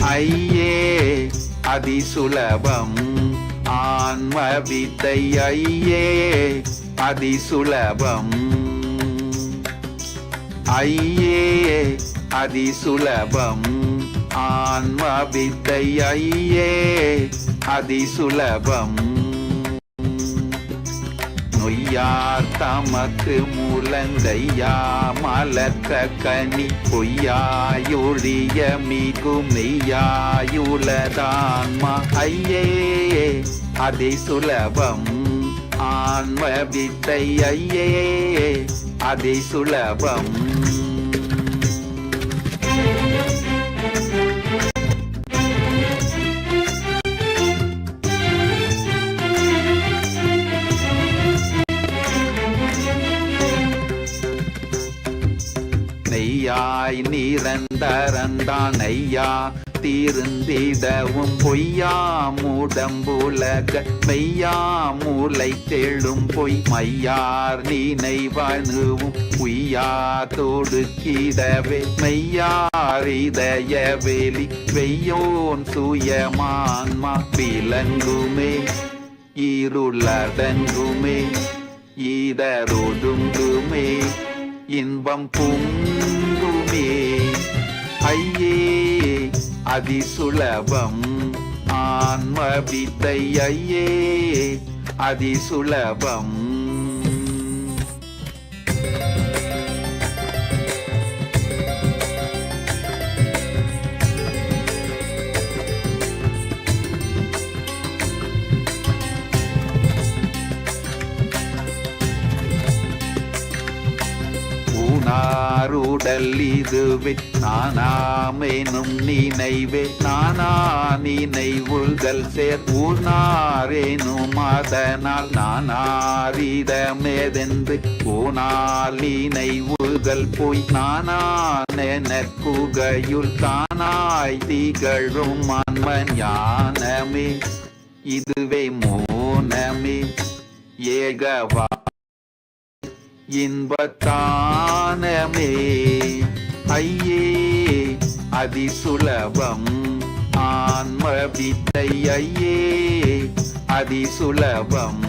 ஐயே அதிசுலபம் ஆன்ம வித்தை ஐயே அதிசுலபம் ஐயே அதிசுலபம் ஆன்ம வித்தை ஐயே அதிசுலபம் நொய்யார் தமக்கு முழங்கையா மலக்க கனி பொய்யாயொழிய மிகும் மெய்யாயுளதான்மா ஐயே அதிசுலபம் ஆன்ம வித்தை ஐயே அதிசுலபம் நெய்யாய் நிரந்தரந்தான் ஐயா தீர்ந்திடவும் பொய்யாமுடம்புலக மெய்யாமூலை தெழும் பொய் மையார் நினைவணுவும் பொய்யா தொடுக்கிடவே மெய்யாரிதய வெளி வெய்யோன் சுயமான்மா விலங்குமே இருளடங்குமே ஈதரொடுங்குமே இன்பம் பொங்குமே ஐயே அதிசுலபம் ஆன்ம வித்தை ஐயே அதிசுலபம் நாருடல் இதுவே நானாமெனும் நினைவே நானா நினைவுகள் சேர் ஊனாரேனும் அதனால் நானாரிடமேதென்று போனால் நினைவுகள் போய் நானான குகையுள் தானாய் திகழும் ஆன்ம ஞானமே இதுவே மோனமே ஏகவா இன்பத்தானமே ஐயே அதிசுலபம் ஆன்ம வித்தை ஐயே அதிசுலபம்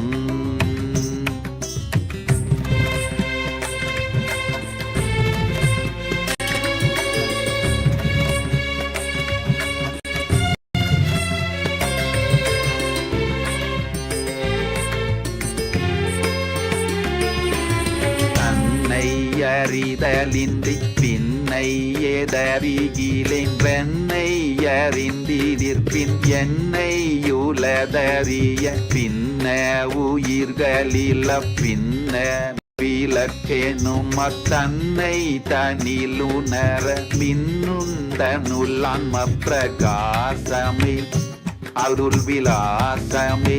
அறிதலின்றி பின்னை எதறிகிலேன் வெண்ணை அறிந்திருப்பின் என்னை உலதறிய பின்ன உயிர்களில் பின்ன விளக்கேனும் தன்னை தனிலுணர மின்னுந்தனுள்ளான்ம பிரகாசமே அருள் விலாசமே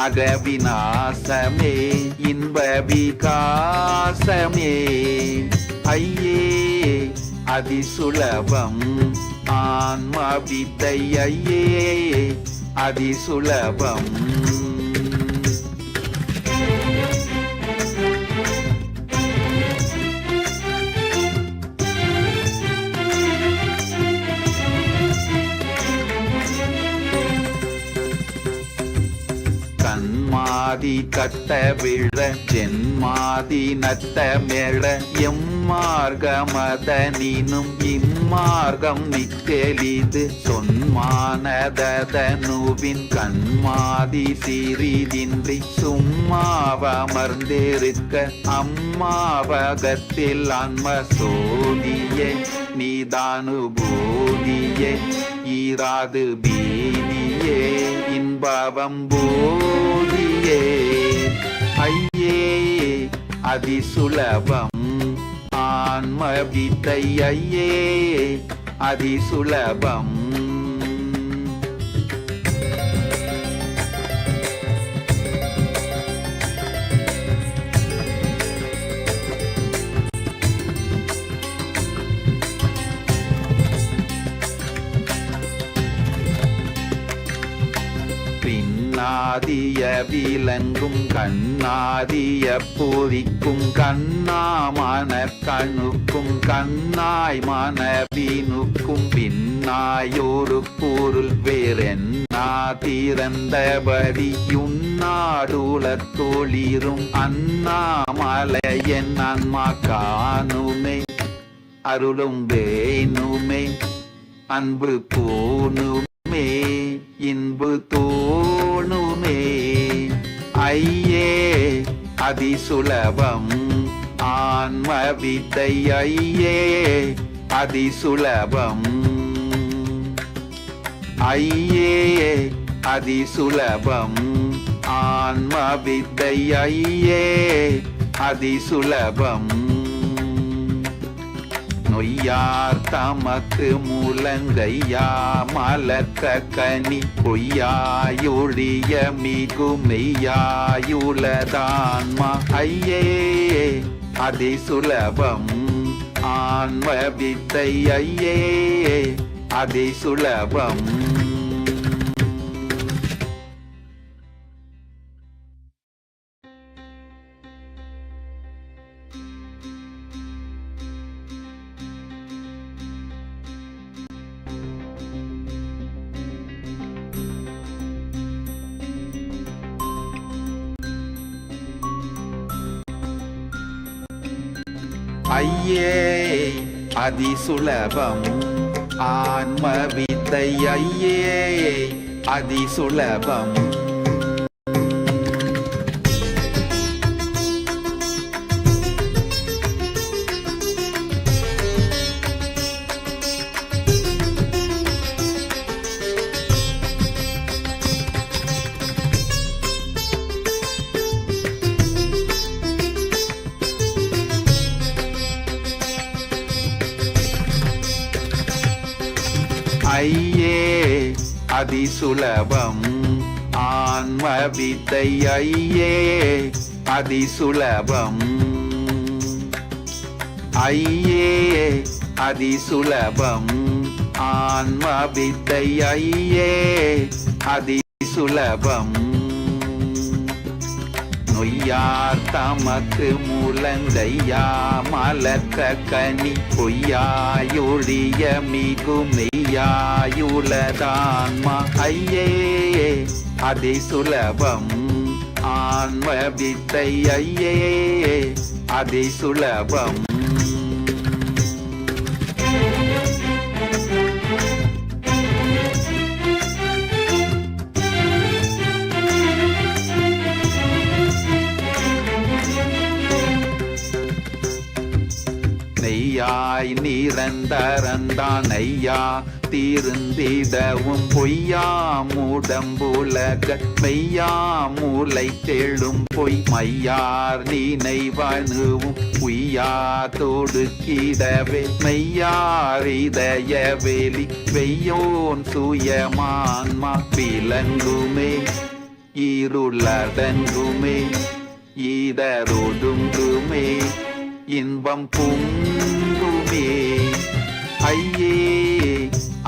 அகவிநாசமே இன்ப விகாசமே ஐயே அதிசுலபம் ஆன்ம வித்தை ஐயே அதிசுலபம் கண்மாதி கட்ட விழ ஜென்மாதி நட்ட மேழ எம்மார்கமதனினும் இம்மார்க்கம் நித்தெளிது சொன்மானதனுவின் கண்மாதி சிறிதின்றி சும்மாவமர்ந்திருக்க அம்மாவகத்தில் ஆன்ம சோதியே நீதானுபூதியே ஈராது பீதியே இன்பவம் போதியே ஐயே அதிசுலபம் ஆன்ம வித்தை ஐயே அதிசுலபம் கண்ணாதிய விலங்கும் கண்ணாதிய பொறிக்கும் கண்ணாமன கணுக்கும் கண்ணாய் மனவினுக்கும் பின்னாயோரு பொருள் வேறென்னா திறந்தபடி யுன்னாடுலத் தொழிரும் அண்ணாமலையன் அன்மா காணுமே அருளும் வேணுமே அன்பு போனுமே இன்பு தோணுமே ஐயே அதிசுலபம் ஆன்ம வித்தை ஐயே அதிசுலபம் ஐயே அதிசுலபம் ஆன்ம வித்தை ஐயே அதிசுலபம் நொய்யார் தமக்கு முழங்கையா மலக்க கனி பொய்யாயொழிய மிகுமெய்யாயுளதான்மா ஐயே அதிசுலபம் ஆன்ம வித்தை ஐயே அதிசுலபம் ஐயே அதிசுலபம் ஆன்ம வித்தை ஐயே அதிசுலபம் ஐயே அதிசுலபம் ஆன்ம வித்தை ஐயே அதிசுலபம் ஐயே அதிசுலபம் ஆன்ம வித்தை ஐயே அதிசுலபம் நொய்யார் தமக்கு முழங்கையா மலக்க கனி பொய்யாயொழிய மிகுமெய்யாயுளதான்மா ஐயே அதிசுலபம் ஆன்ம வித்தை ஐயே அதிசுலபம் நெய்யாய் நிரந்தரந்தான் ஐயா தீர்ந்திடவும் பொய்யாமுடம்புலக மெய்யாமூலை தெழும் பொய் மையார் நினைவனுவும் உய்யா தொடுக்கிடவே மெய்யாரிதய வெளி வெய்யோன் சுயமான்மா விலங்குமே இருளடங்குமே ஈதரொடுங்குமே இன்பம் பொங்குமே ஐயே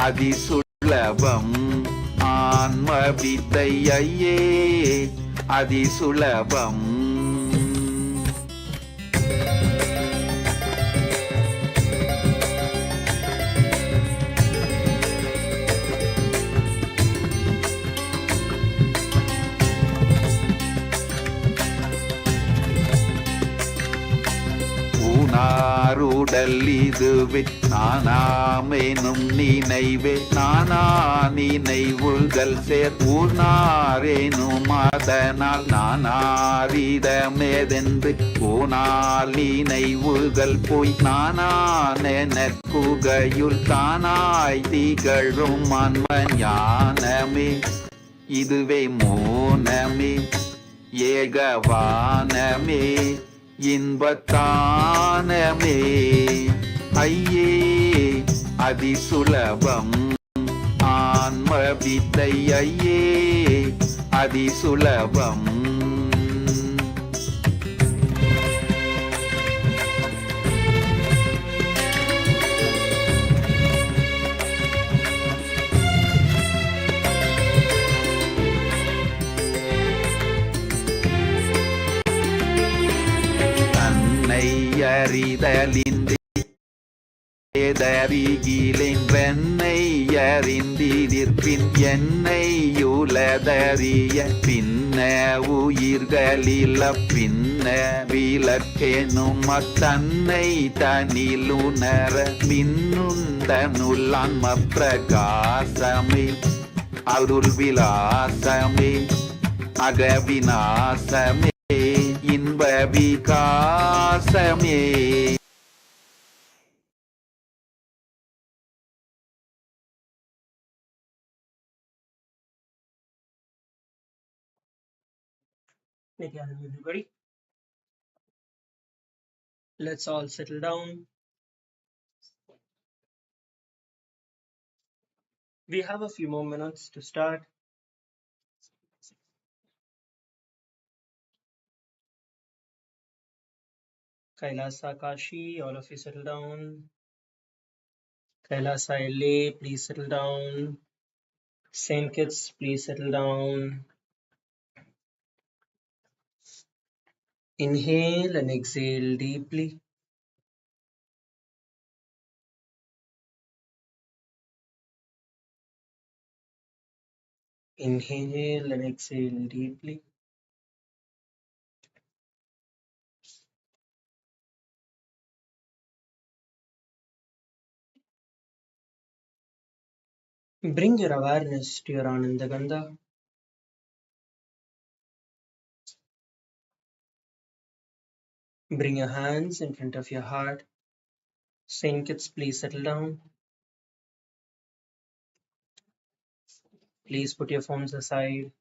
அதிசுலபம் ஆன்ம வித்தை ஐயே அதிசுலபம் நாருடல் இதுவே நானாமெனும் நினைவே நானா நினைவுகள் சேர் ஊனாரேனும் அதனால் நானாரிடமேதென்று போனால் நினைவுகள் போய் நானானெனக்குகையுள் தானாய் திகழும் அன்ம ஞானமே இதுவே மோனமே ஏகவானமே இன்பத்தானமே ஐயே அதிசுலபம் ஆன்ம வித்தை ஐயே அதிசுலபம் அறிதலின்றி ஏதறிகிலென்றென்னை அறிந்திடிற்பின் என்னை யுலதறிய பின்ன உயிர்களில பின்ன விளக்கெனும் அத்தன்னை தனிலுணர மின்னுந்தனுள்ளான்ம பிரகாசமே அருள் விலாசமே அகவிநாசமே இன்ப விகாசமே. Nithyananda, everybody. Let's all settle down. We have a few more minutes to start. Kailasa Kashi, all of you settle down. Kailasa LA, please settle down. Saint Kitts, please settle down. Inhale and exhale deeply. Inhale and exhale deeply. Bring your awareness to your Anandagandha. Bring your hands in front of your heart. Saint Kitts, please settle down. Please put your phones aside.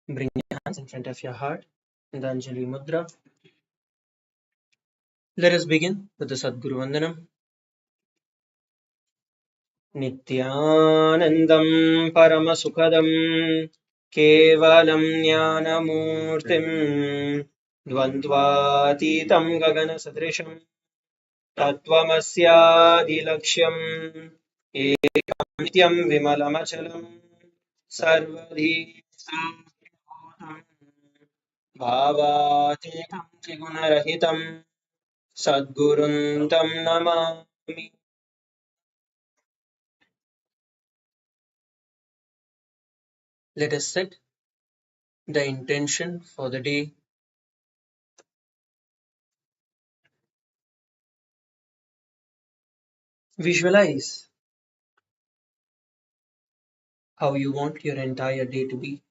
Bring your hands in front of your heart in the Anjali Mudra. Let us begin with the Sadguru Vandanam. Nithyanandam Paramasukhadam Kevalam Jnanamurtim Dvandvatitam Gagana Sadrisham Tattvamasyaadilaksham Ekam Nityam Vimalamachalam Sarvadhi Sarvabhutam Bhavaতীtam Trigunarahitam Sadgurun Tam Namami. Let us set the intention for the day. Visualize how you want your entire day to be.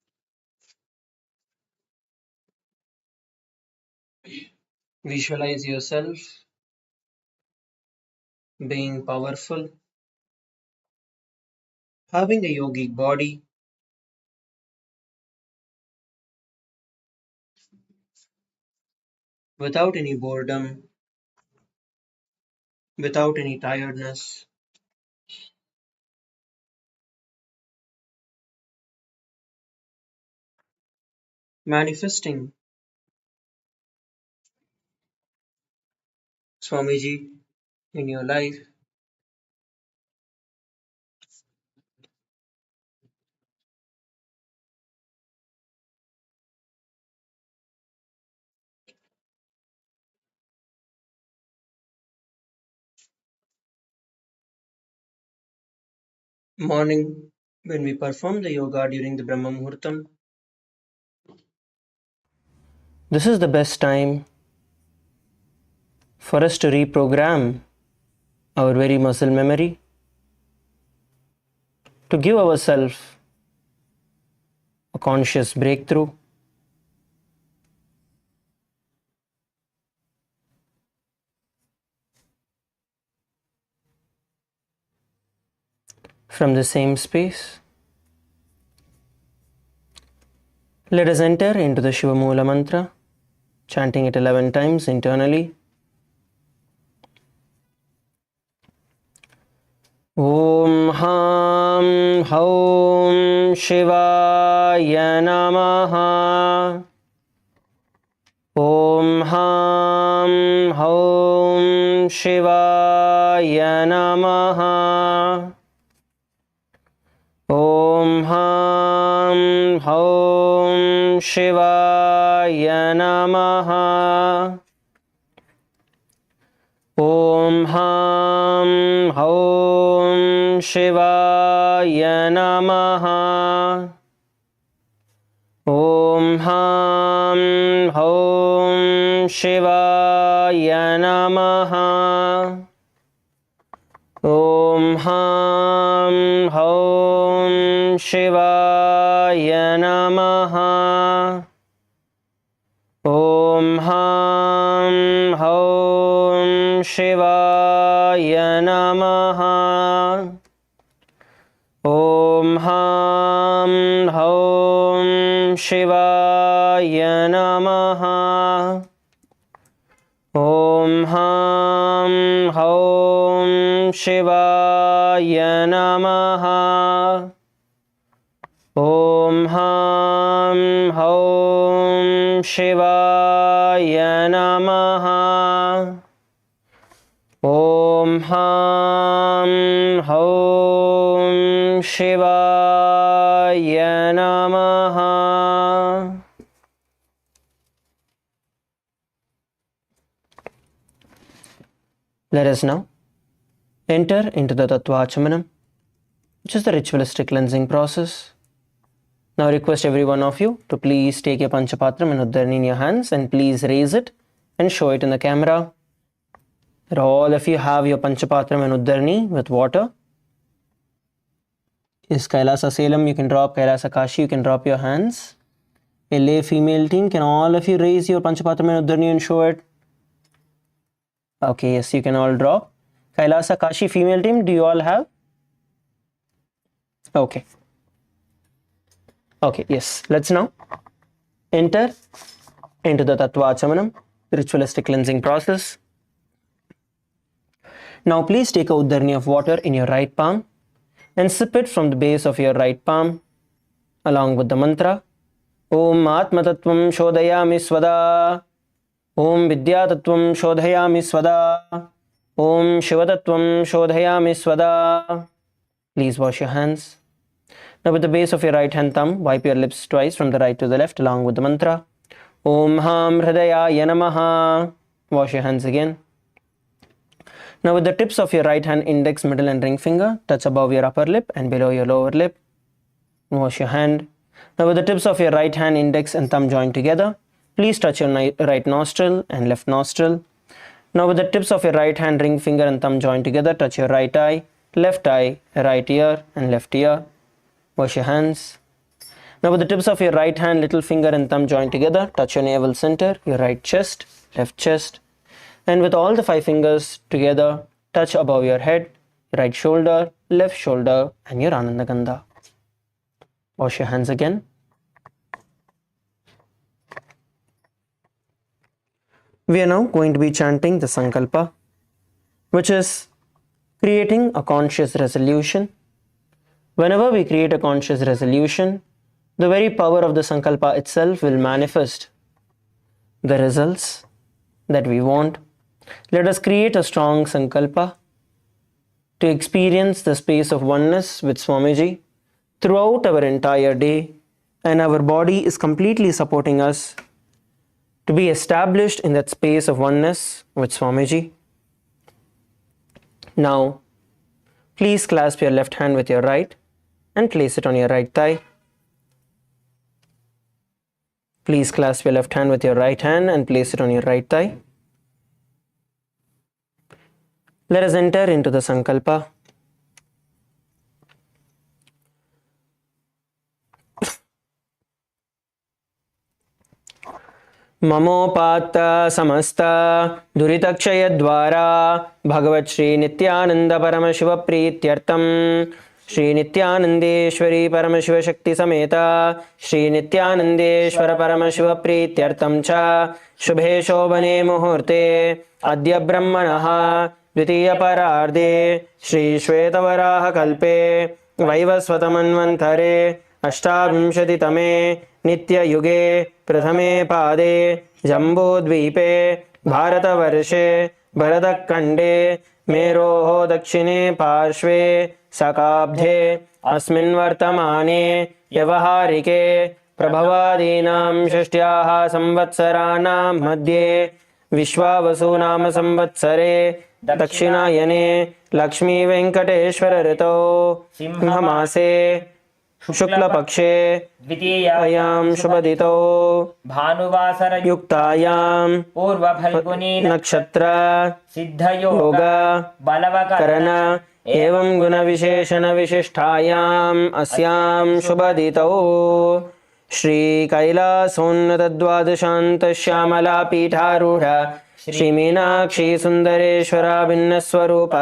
Visualize yourself being powerful, having a yogic body, without any boredom, without any tiredness. Manifesting Swamiji in your life. Morning, when we perform the yoga during the Brahma Muhurtam, this is the best time for us to reprogram our very muscle memory, to give ourselves a conscious breakthrough. From the same space, let us enter into the Shiva Mula mantra, chanting it 11 times internally. Om Ham Haum Shivaya Namaha. Om Ham Haum Shivaya Namaha. Om Ham Haum शिवाय नमः। ॐ ह्रां हौं शिवाय नमः। ॐ ह्रां हौं शिवाय नमः। ॐ ह्रां हौं शिवाय नमः। ॐ ह्रां हौं शिवाय नमः। ॐ ह्रां हौं शिवाय नमः। ॐ ह्रां हौं शिवाय नमः। ॐ ह्रां हौं शिवाय नमः। ॐ ह्रां हौं शिवाय नमः। Let us now enter into the Tattvachamanam, which is the ritualistic cleansing process. Now I request every one of you to please take your Panchapatram and Uddharani in your hands and please raise it and show it in the camera. That all of you have your Panchapatram and Uddharani with water. Is Kailasa Salem, you can drop. Kailasa Kashi, you can drop your hands. A lay female team, can all of you raise your Panchapatram and Uddharani and show it? Okay, yes, you can all drop. Kailasa Kashi female team, do you all have? Okay. Okay, yes. Let's now enter into the Tattvachamanam, ritualistic cleansing process. Now please take a Uddharani of water in your right palm and sip it from the base of your right palm along with the mantra Om Atma Tattvam Shodhayami Svada. Om Vidya Tattvam Shodhayami Svada. Om Shiva Tattvam Shodhayami Svada. Please wash your hands. Now with the base of your right hand thumb, wipe your lips twice from the right to the left along with the mantra Om Ham Hridayaya Namaha. Wash your hands again. Now with the tips of your right hand index, middle and ring finger, touch above your upper lip and below your lower lip. Wash your hand. Now with the tips of your right hand index and thumb joined together, please touch your right nostril and left nostril. Now with the tips of your right hand ring finger and thumb joined together, touch your right eye, right ear and left ear. Wash your hands. Now with the tips of your right hand, little finger and thumb joined together, touch your navel center, your right chest, left chest. And with all the 5 fingers together, touch above your head, right shoulder, left shoulder and your Anandagandha. Wash your hands again. We are now going to be chanting the Sankalpa, which is creating a conscious resolution. Whenever we create a conscious resolution, the very power of the Sankalpa itself will manifest the results that we want. Let us create a strong Sankalpa to experience the space of oneness with Swamiji throughout our entire day, and our body is completely supporting us to be established in that space of oneness with Swamiji. Now, please clasp your left hand with your right and place it on your right thigh. Please clasp your left hand with your right hand and place it on your right thigh. Let us enter into the Sankalpa. Mamopatta samasta duritakshaya dvara Bhagavat Shri Nithyananda Paramashiva Prityartam Shri Nithyanandeshwari Paramashiva Shakti Sameta Shri Nithyanandeshwara Paramashiva Prityartam Cha Shubhe Shobhane Muhurte Adya Brahmanaha Dvitiya Pararde Shri Shvetavaraha Kalpe Vaivasvatamanvantare Ashtabhimshati Tame Nitya Yuge Prathame Pade Jambudvipe Bharatavarse Bharadakande Meroho Dakshine Parshve Sakabdhe Asmin Vartamane Yavaharike प्रभवादीनां षष्ट्याः संवत्सराणां मध्ये विश्वावसु नाम संवत्सरे दक्षिणायने लक्ष्मी वेंकटेश्वर ऋतौ सिंहमासे शुक्लपक्षे द्वितीयायां शुभदितौ भानुवासरयुक्तायां पूर्वफल्गुनी नक्षत्र सिद्धयोग बलवकरण एवं गुणविशेषण विशिष्टायाम् अस्यां शुभदितौ श्री कैलासोन्नत द्वादशान्त श्यामला पीठारूढ़ श्री मीनाक्षी सुंदरेश्वरा भिन्न स्वरूप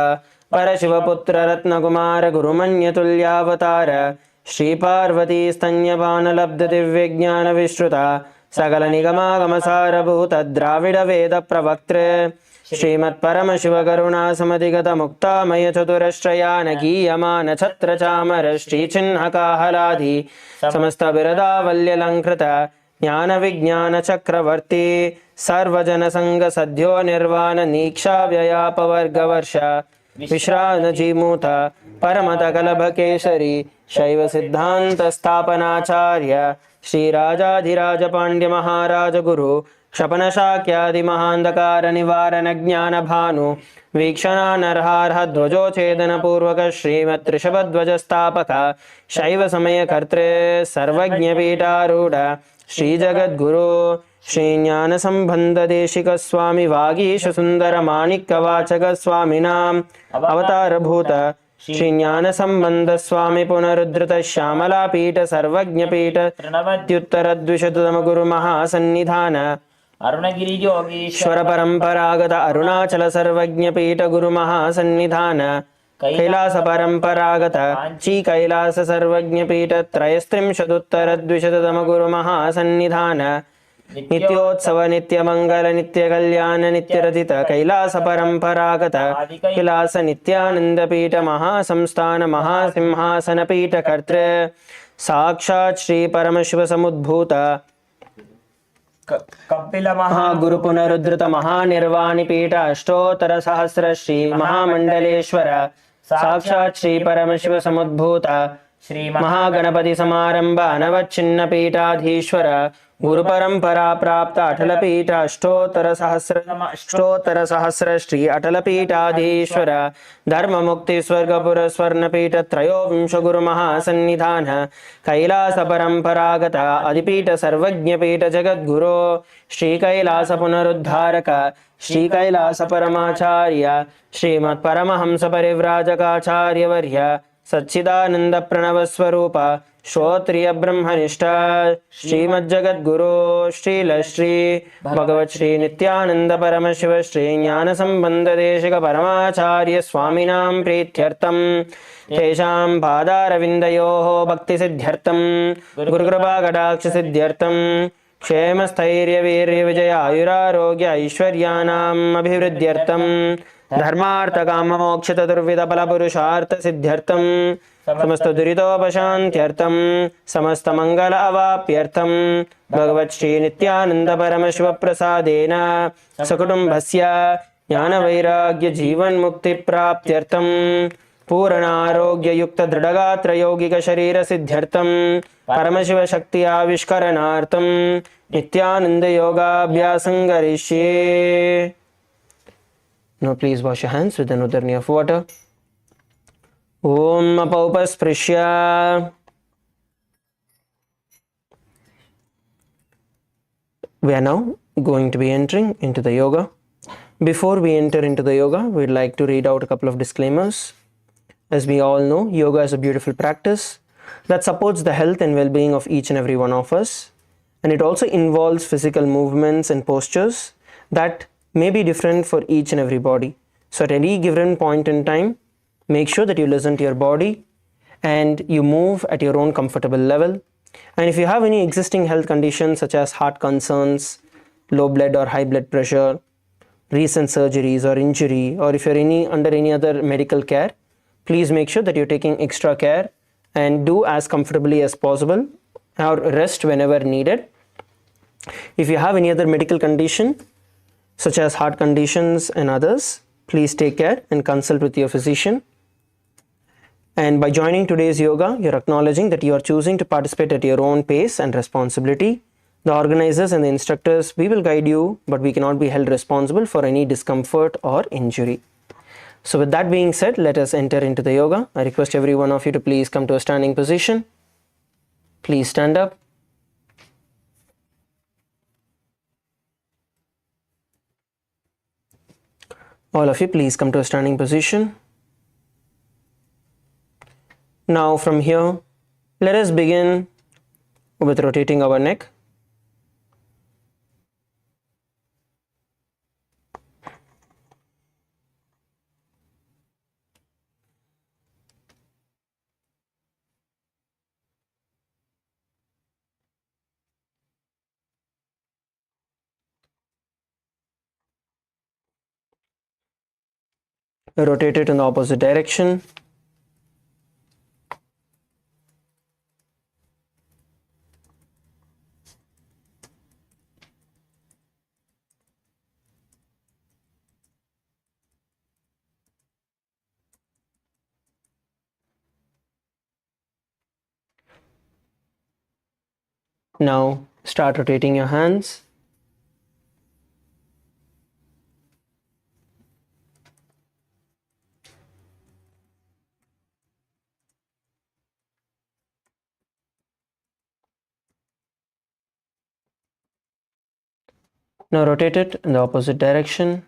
परशिवपुत्र रत्नकुमार गुरुमन्यतुल्यावतार श्री पार्वती स्तन्यपान लब्ध दिव्य ज्ञान विश्रुता सकल निगमागम सारभूत द्राविड वेद प्रवक्त्र श्रीमत् परम शिव करुणा समधिगत मुक्तामय चतुरश्रयान गीयमान छत्र चामर श्री चिन्ह काहलादि समस्त बिरदावल्यलंकृत ज्ञान विज्ञान चक्रवर्ती सर्वजन संग सद्यो निर्वाण नीक्षा व्ययापवर्ग वर्ष विश्रानजीमूत परमतकलभ केसरी शैव सिद्धांत स्थापनाचार्य श्री राजाधिराज पांड्य महाराज गुरु क्षपन शाक्यादि महांधकार निवारण ज्ञान भानु वीक्षणा नरहारह ध्वजोच्छेदन पूर्वक श्रीमत् ऋषभध्वज स्थापक शैव समय कर्तृ सर्वज्ञ पीठारूढ़ श्री जगद्गुरु श्री ज्ञान संबंध देशिक स्वामी वागीश सुंदर माणिक्य वाचक स्वामिनाम अवतार भूत श्री ज्ञान संबंध स्वामी पुनरुद्धृत श्यामला पीठ सर्वज्ञ पीठ त्रिनवत्युत्तर द्विशततम गुरु महासन्निधान अरुणगिरि योगीश्वर परंपरागत अरुणाचल सर्वज्ञ पीठ गुरु महासन्निधान कैलास परंपरागत ची कैलास सर्वज्ञ पीठ त्रयस्त्रिंशदुत्तर द्विशततम गुरु महासन्निधान नित्योत्सव नित्य मंगल नित्य कल्याण नित्य रचित कैलास परंपरागत कैलास नित्यानंद पीठ महासंस्थान महासिंहासन पीठ कर्तृ साक्षात् श्री परमशिव समुद्भूत कपिल महागुरु पुनरुद्धृत महानिर्वाणि पीठ अष्टोत्तर सहस्र श्री महामंडलेश्वर साक्षात् श्री परमशिव समुद्भूत श्री महागणपति समारंभ अनवच्छिन्न पीठाधीश्वर गुरु परंपरा प्राप्त अटल पीठ अष्टोत्तर सहस्र श्री अटल पीठाधीश्वर धर्म मुक्ति स्वर्गपुर स्वर्ण पीठ त्रयोविंश गुरु महासन्निधान कैलास परंपरागत अधिपीठ सर्वज्ञ पीठ जगद्गुरो श्री कैलास पुनरुद्धारक श्री कैलास परमाचार्य श्रीमत् परमहंस परिव्राजकाचार्य वर्य सच्चिदानंद प्रणव स्वरूप श्रोत्रिय ब्रह्मनिष्ठ श्रीमज्जगद्गुरो श्रील श्री भगवत श्री नित्यानंद परमशिव श्री ज्ञान संबंध देशिक परमाचार्य स्वामिनां प्रीत्यर्थम तेषां पादारविन्दयोः भक्ति सिद्ध्यर्थम गुरुकृपा कटाक्ष सिद्ध्यर्थम क्षेम स्थैर्य वीर्य विजय आयुरारोग्य ऐश्वर्याणाम् अभिवृद्ध्यर्थम धर्मार्थ काम मोक्ष चतुर्विध फल पुरुषार्थ सिद्ध्यर्थम समस्त दुरितोपशांत्यर्थम समस्त मंगल अवाप्यर्थम भगवत श्री नित्यानंद परमशिव प्रसादेन सकुटुंबस्य ज्ञान वैराग्य जीवन मुक्ति प्राप्त्यर्थम पूर्ण आरोग्य युक्त दृढ़गात्र यौगिक शरीर सिद्ध्यर्थम परमशिव शक्ति आविष्करणार्थम नित्यानंद योगाभ्यासं करिष्ये. Now please wash your hands with an udharni of water. Om apaupasprisya. We are now going to be entering into the yoga. Before we enter into the yoga, we'd like to read out a couple of disclaimers. As we all know, yoga is a beautiful practice that supports the health and well-being of each and every one of us. And it also involves physical movements and postures that may be different for each and every body. So at any given point in time, make sure that you listen to your body and you move at your own comfortable level. And if you have any existing health conditions such as heart concerns, low blood or high blood pressure, recent surgeries or injury, or if you're under any other medical care, please make sure that you're taking extra care and do as comfortably as possible or rest whenever needed. If you have any other medical condition such as heart conditions and others, please take care and consult with your physician. And by joining today's yoga, you're acknowledging that you are choosing to participate at your own pace and responsibility. The organizers and the instructors, we will guide you, but we cannot be held responsible for any discomfort or injury. So with that being said, let us enter into the yoga. I request every one of you to please come to a standing position. Please stand up. All of you, please come to a standing position. Now from here, let us begin with rotating our neck. Rotate it in the opposite direction. Now start rotating your hands. Now rotate it in the opposite direction.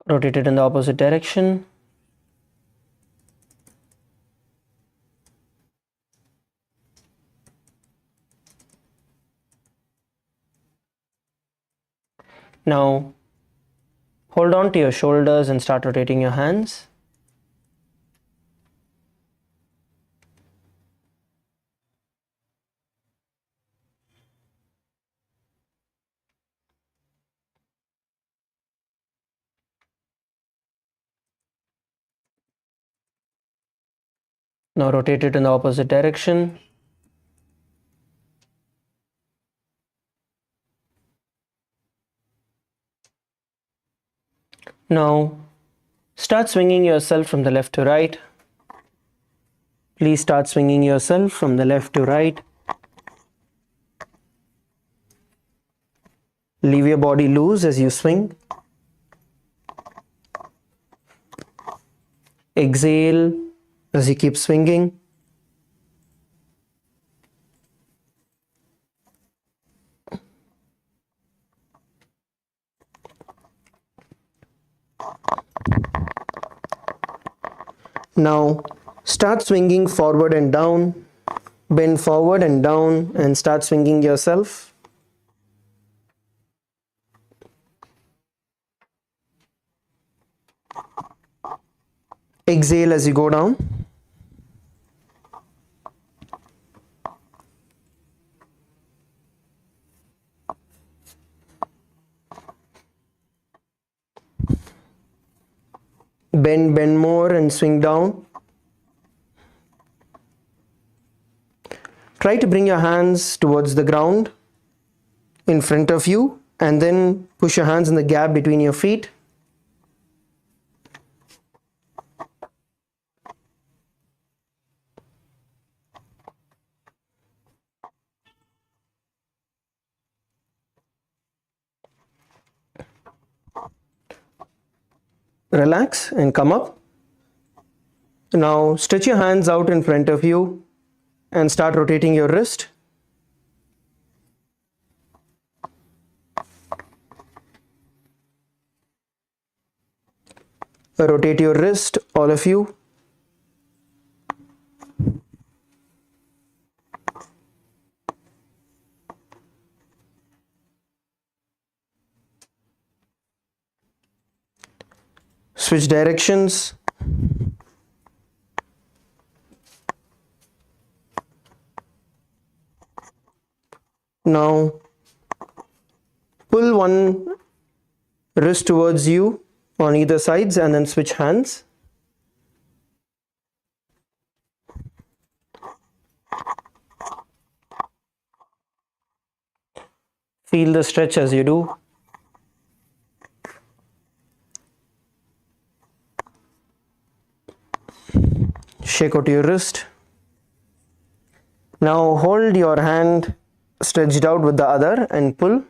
Rotate it in the opposite direction. Now hold on to your shoulders and start rotating your hands. Now rotate it in the opposite direction. Now start swinging yourself from the left to right. Please start swinging yourself from the left to right. Leave your body loose as you swing. Exhale as you keep swinging. Now start swinging forward and down. Bend forward and down and start swinging yourself. Exhale as you go down. Bend more and swing down. Try to bring your hands towards the ground in front of you and then push your hands in the gap between your feet. Relax and come up. Now stretch your hands out in front of you and start rotating your wrist. Rotate your wrist, all of you. Switch directions. Now pull one wrist towards you on either sides and then switch hands. Feel the stretch as you do. Shake out your wrist. Now hold your hand stretched out with the other and pull.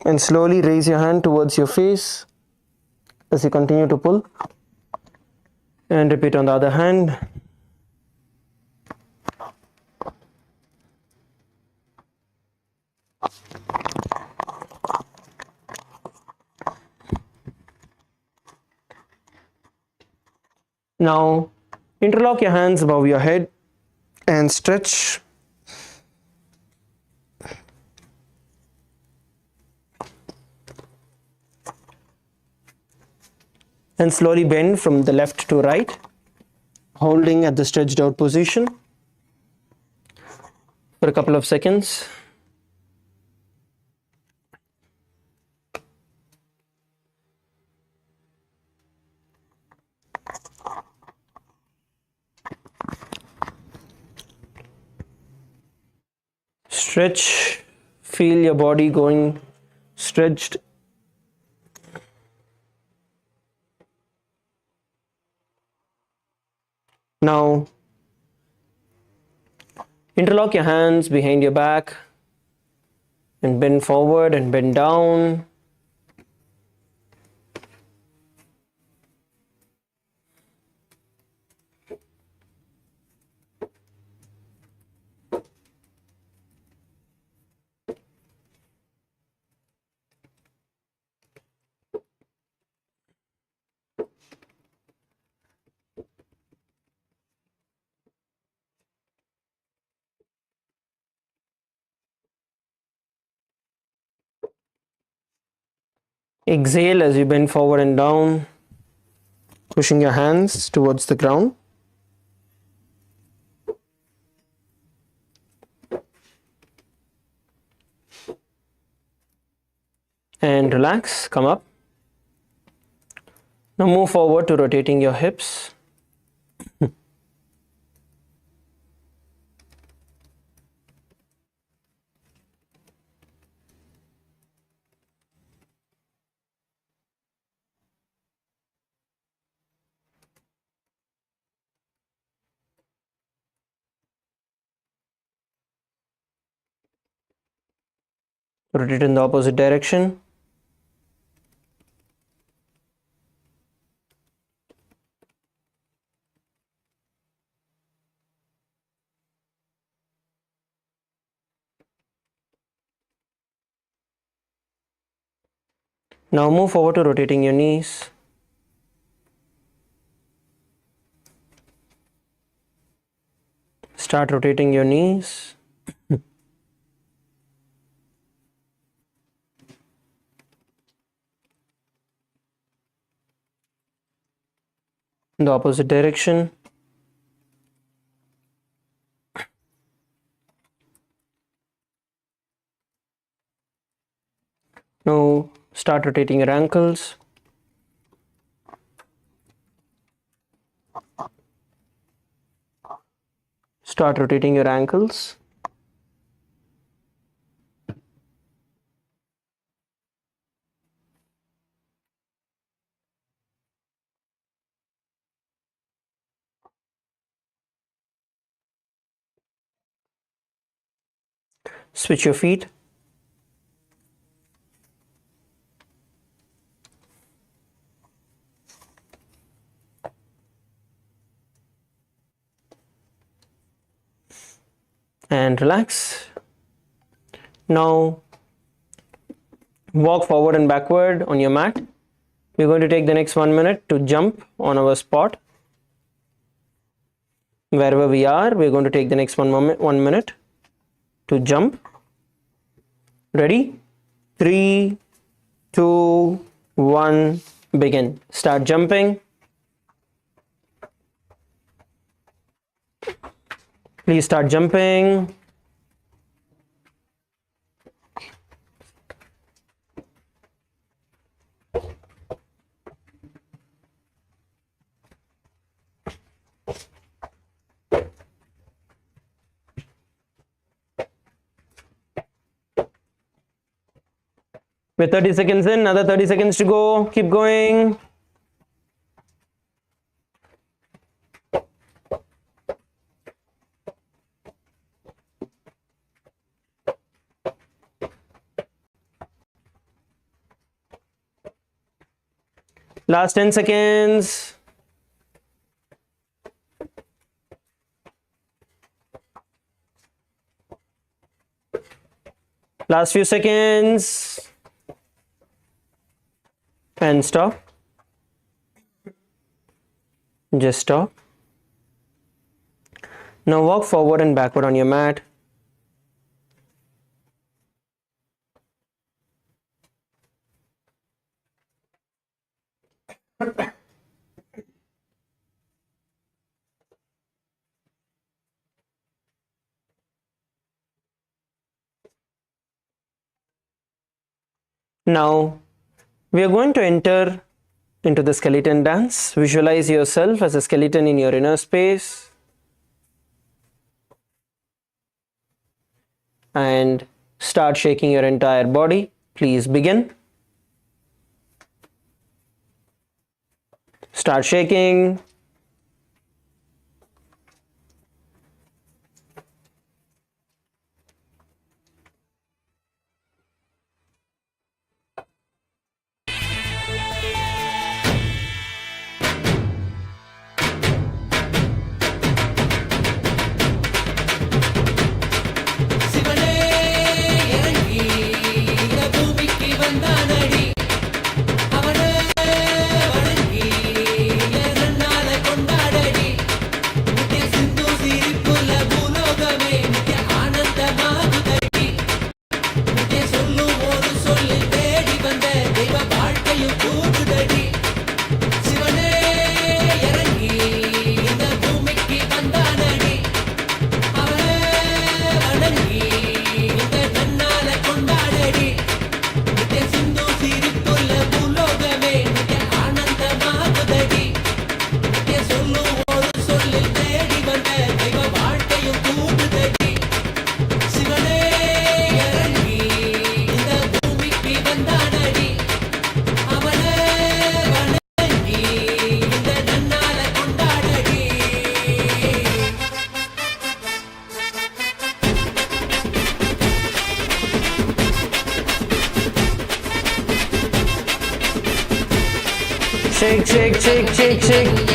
And slowly raise your hand towards your face as you continue to pull. And repeat on the other hand. Now interlock your hands above your head and stretch. And slowly bend from the left to right, holding at the stretched out position for a couple of seconds. Stretch, feel your body going stretched. Now, interlock your hands behind your back and bend forward and bend down. Exhale as you bend forward and down, pushing your hands towards the ground. And relax, come up. Now move forward to rotating your hips. Rotate in the opposite direction. Now move forward to rotating your knees. Start rotating your knees. In the opposite direction. Now start rotating your ankles. Start rotating your ankles. Switch your feet. And relax. Now walk forward and backward on your mat. We're going to take the next 1 minute to jump on our spot. Wherever we are, we're going to take the next 1 minute to jump. Ready? 3, 2, 1, begin. Start jumping. Please start jumping. With 30 seconds in, another 30 seconds to go. Keep going. Last 10 seconds. Last few seconds. And stop. Just stop. Now walk forward and backward on your mat. Now we are going to enter into the skeleton dance. Visualize yourself as a skeleton in your inner space and start shaking your entire body. Please begin. Start shaking. Shake, shake, shake, shake, shake.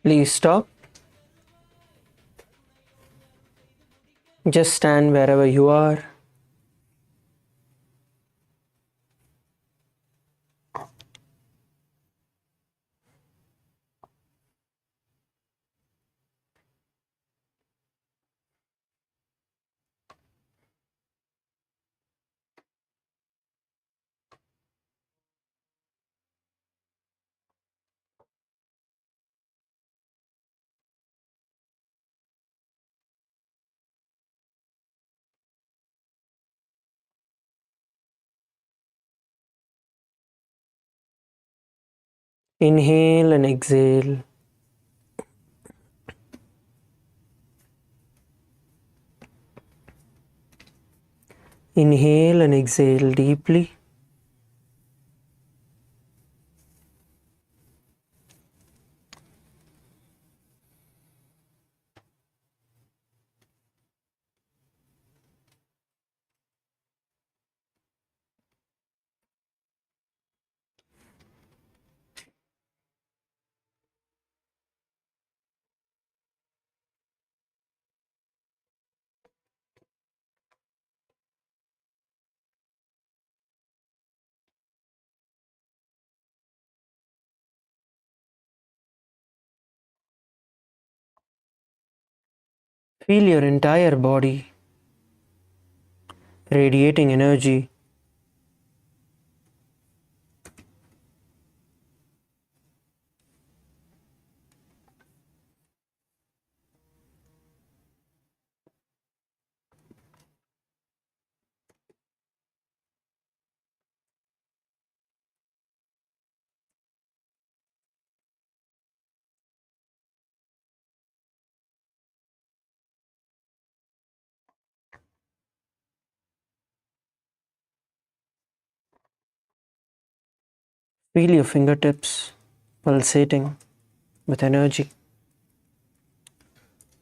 Please stop. Just stand wherever you are. Inhale and exhale. Inhale and exhale deeply. Feel your entire body radiating energy. Feel your fingertips pulsating with energy.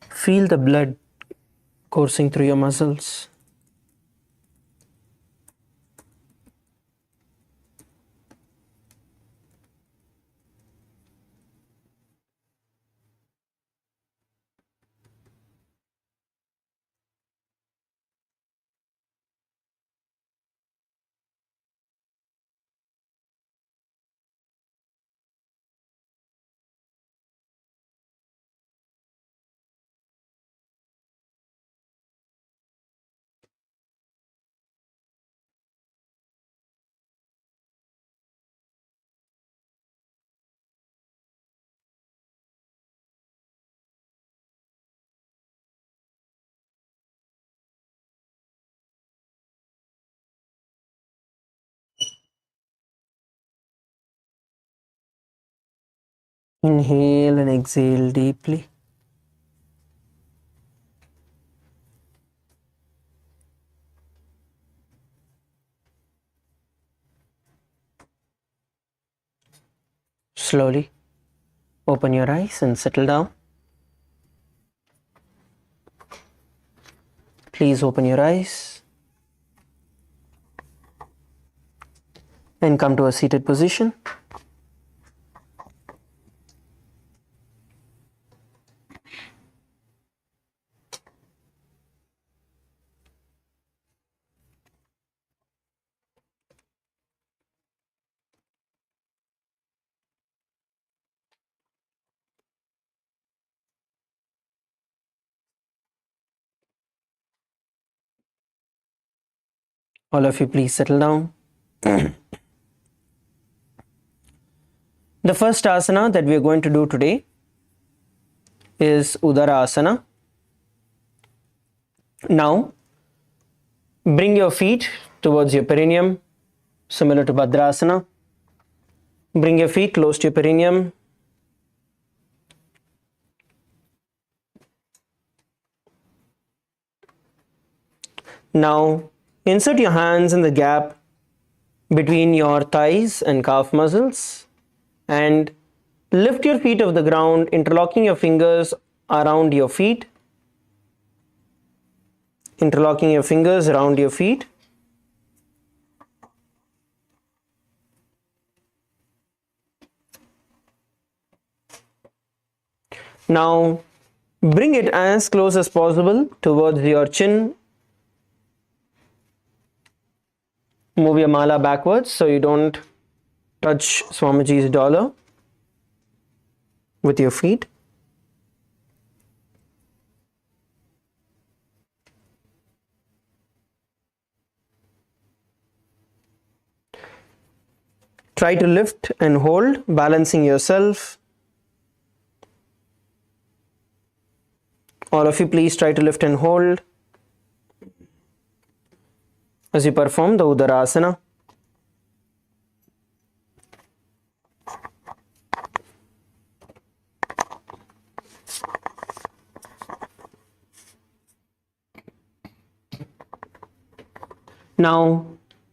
Feel the blood coursing through your muscles. Inhale and exhale deeply. Slowly open your eyes and settle down. Please open your eyes and come to a seated position. All of you, please settle down. The first asana that we are going to do today is Udara Asana. Now, bring your feet towards your perineum, similar to Bhadrasana. Bring your feet close to your perineum. Now, insert your hands in the gap between your thighs and calf muscles and lift your feet off the ground, interlocking your fingers around your feet. Interlocking your fingers around your feet. Now, bring it as close as possible towards your chin. Move your mala backwards so you don't touch Swamiji's dollar with your feet. Try to lift and hold, balancing yourself. All of you, please try to lift and hold as you perform the Udarasana. Now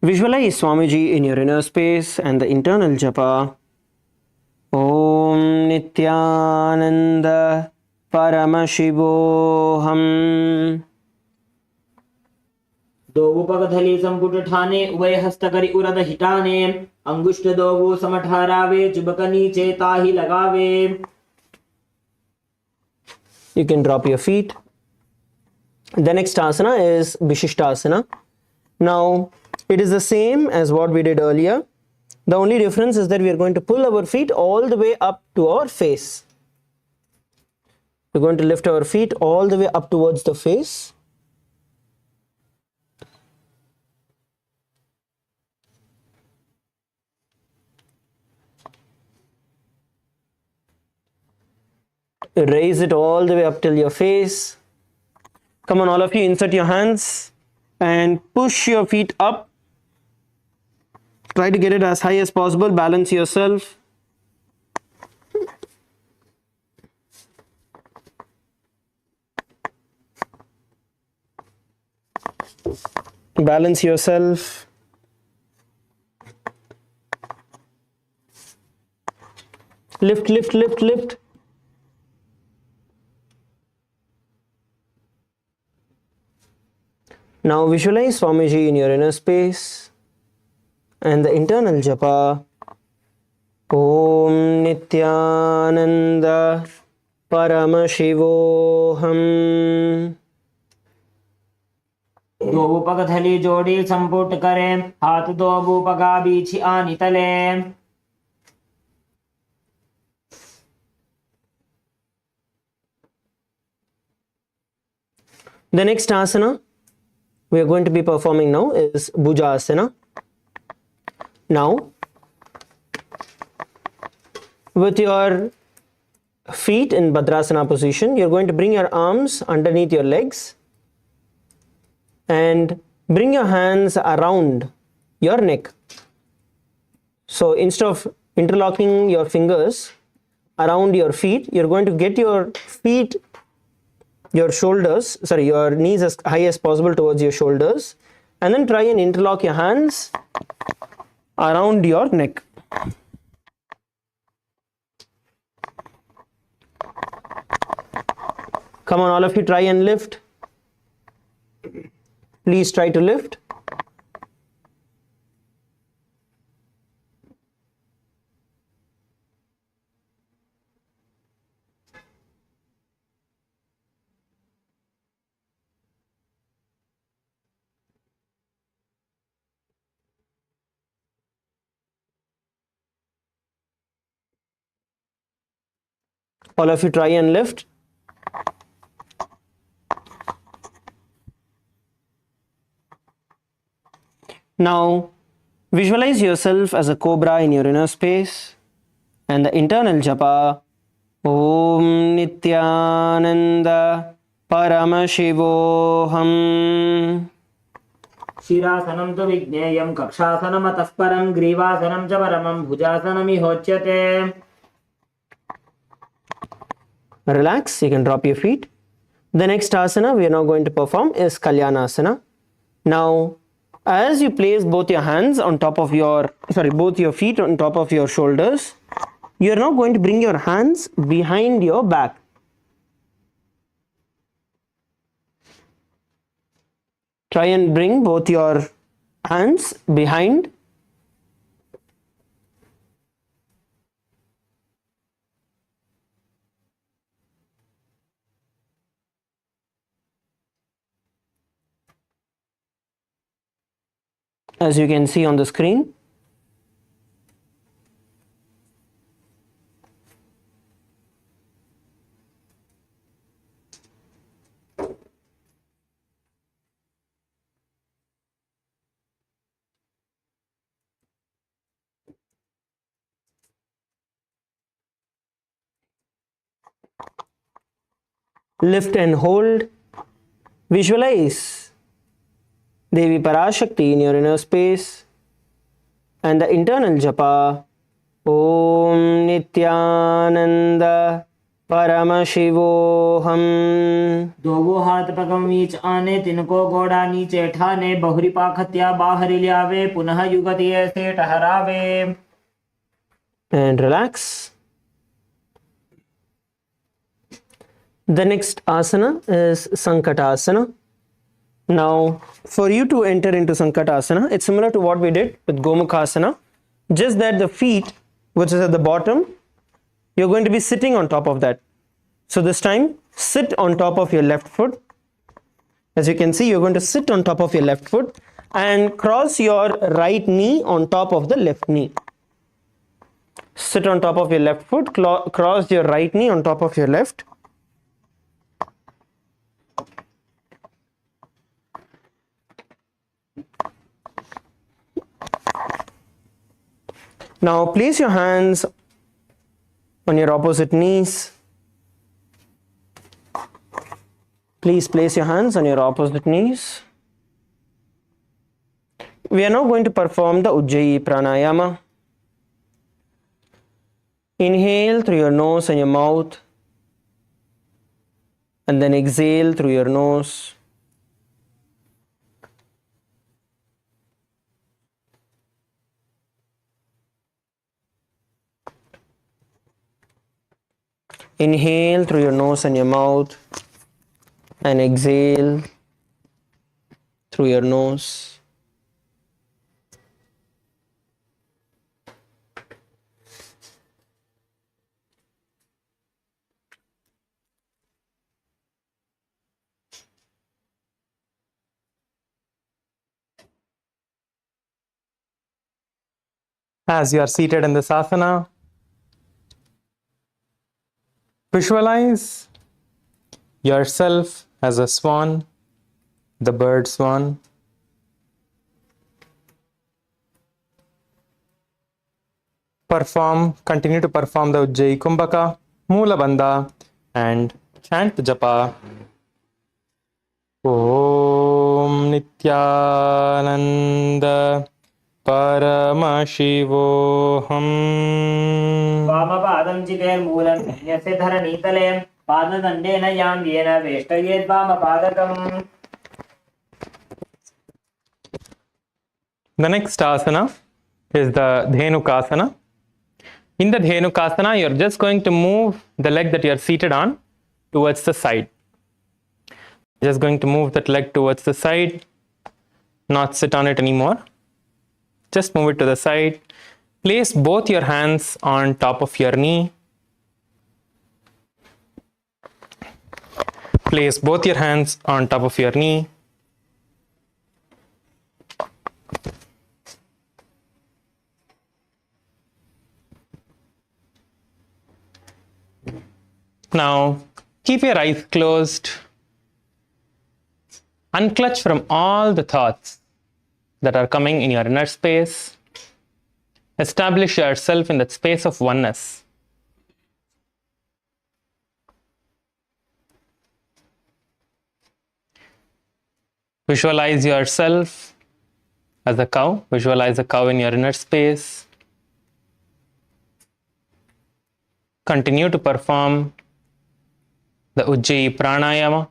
visualize Swamiji in your inner space and the internal japa. Om Nithyananda Paramashivoham. दोवु पगधली संपुट ठाने उभय हस्त करी उरद हिटाने अंगुष्ठ दोवु समठारावे चुबक नीचे ताही लगावे. You can drop your feet. The next asana is Vishishtasana. Now it is the same as what we did earlier. The only difference is that we are going to pull our feet all the way up to our face. We're going to lift our feet all the way up towards the face. Raise it all the way up till your face. Come on, all of you, insert your hands and push your feet up. Try to get it as high as possible. Balance yourself. Balance yourself. Lift, lift, lift, lift. Now visualize Swamiji in your inner space and the internal japa. Om Nithyananda Paramashivoham. दोवु पगधली जोड़ी संपुट करें हाथ दोवु पगा बीच आनी तले. The next asana we are going to be performing now is Bhujasana. Now, with your feet in Bhadrasana position, you're going to bring your arms underneath your legs and bring your hands around your neck. So instead of interlocking your fingers around your feet, you're going to get your feet, your knees as high as possible towards your shoulders, and then try and interlock your hands around your neck. Come on, all of you, try and lift. Please try to lift. All of you try and lift. Now visualize yourself as a cobra in your inner space and the internal japa. Om Nithyananda Paramashivoham. शिरासनं तु विज्ञेयं कक्षासनमतः परं ग्रीवासनं च परमं भुजासनमिहोच्यते. Relax, you can drop your feet. The next asana we are now going to perform is Kalyanasana. Now, as you place both your hands on top of both your feet on top of your shoulders, you are now going to bring your hands behind your back. Try and bring both your hands behind. As you can see on the screen. Lift and hold. Visualize Devi Parashakti in your inner space and the internal japa. Om Nithyananda परमशिवोऽहम्। दोवो हाथ पगम नीच आने तिनको गोड़ा नीचे ठाने बहुरी पाखत्या बाहर लियावे पुनः युगति ऐसे ठहरावे। And relax. The next asana is Sankatasana. Now, for you to enter into Sankatasana, it's similar to what we did with Gomukhasana, just that the feet, which is at the bottom, you're going to be sitting on top of that. So this time, sit on top of your left foot. As you can see, you're going to sit on top of your left foot and cross your right knee on top of the left knee. Sit on top of your left foot, cross your right knee on top of your left. Now place your hands on your opposite knees. Please place your hands on your opposite knees. We are now going to perform the Ujjayi Pranayama. Inhale through your nose and your mouth, and then exhale through your nose. Inhale through your nose and your mouth, and exhale through your nose. As you are seated in this asana, visualize yourself as a swan, the bird swan. Continue to perform the Ujjayi Kumbhaka, Moola Bandha, and chant the japa. Om Nithyananda Paramashivoham. वामपादं चितेर्मूलं यस्य धरणीतले पाददण्डेन यां येन वेष्टयेद् वामपादकम्. The next asana is the Dhenukasana. In the Dhenukasana, you're just going to move the leg that you're seated on towards the side. Just going to move that leg towards the side, not sit on it anymore. Just move it to the side. Place both your hands on top of your knee. Place both your hands on top of your knee. Now, keep your eyes closed. Unclutch from all the thoughts that are coming in your inner space. Establish yourself in that space of oneness. Visualize yourself as a cow. Visualize a cow in your inner space. Continue to perform the Ujjayi Pranayama.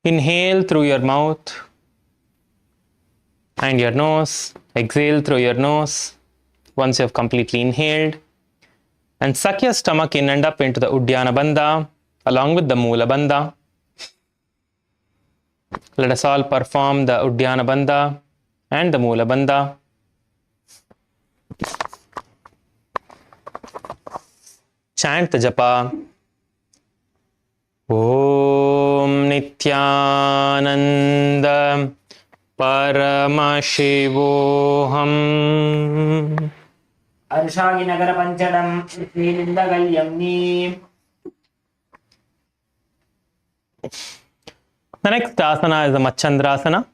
Inhale through your mouth and your nose. Exhale through your nose once you have completely inhaled. And suck your stomach in and up into the Uddiyana Bandha along with the Moola Bandha. Let us all perform the Uddiyana Bandha and the Moola Bandha. Chant the japa. Om Nithyananda Paramashivoham. अर्षागि Nagar पंचडं श्रीलिंदगल्यम्नी. The next asana is the Machandrasana.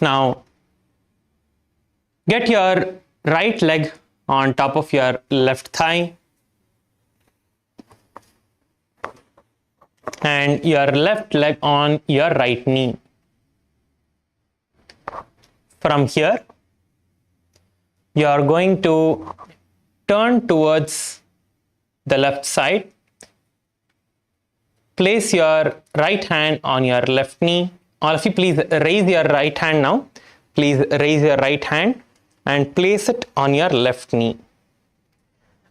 Now, get your right leg on top of your left thigh and your left leg on your right knee. From here, you are going to turn towards the left side. Place your right hand on your left knee. All of you, please raise your right hand now. Please raise your right hand and place it on your left knee.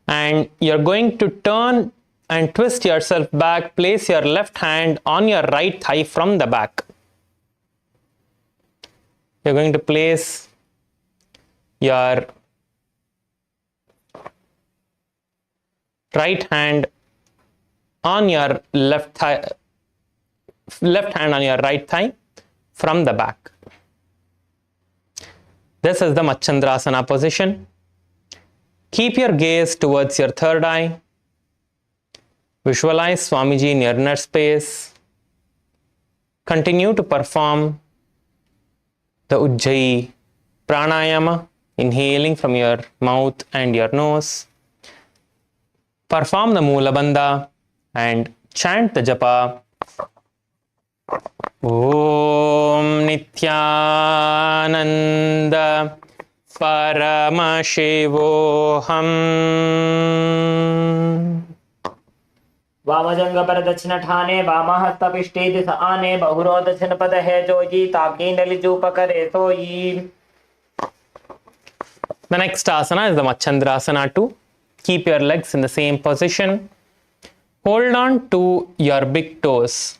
And you're going to turn and twist yourself back. Place your left hand on your right thigh from the back. You're going to place your right hand on your left hand on your right thigh from the back. This is the Machandrasana position. Keep your gaze towards your third eye. Visualize Swamiji in your inner space. Continue to perform the Ujjayi pranayama, inhaling from your mouth and your nose. Perform the Mula Bandha and chant the japa. Om Nithyananda Paramashivoham. वामजंग पर दक्षिण ठाने वामहस्त पिष्टे this आने बहुरो दक्षिण पद है जोजी ताकि नलिजू पकड़े सोई. The next asana is the Machandrasana 2. Keep your legs in the same position. Hold on to your big toes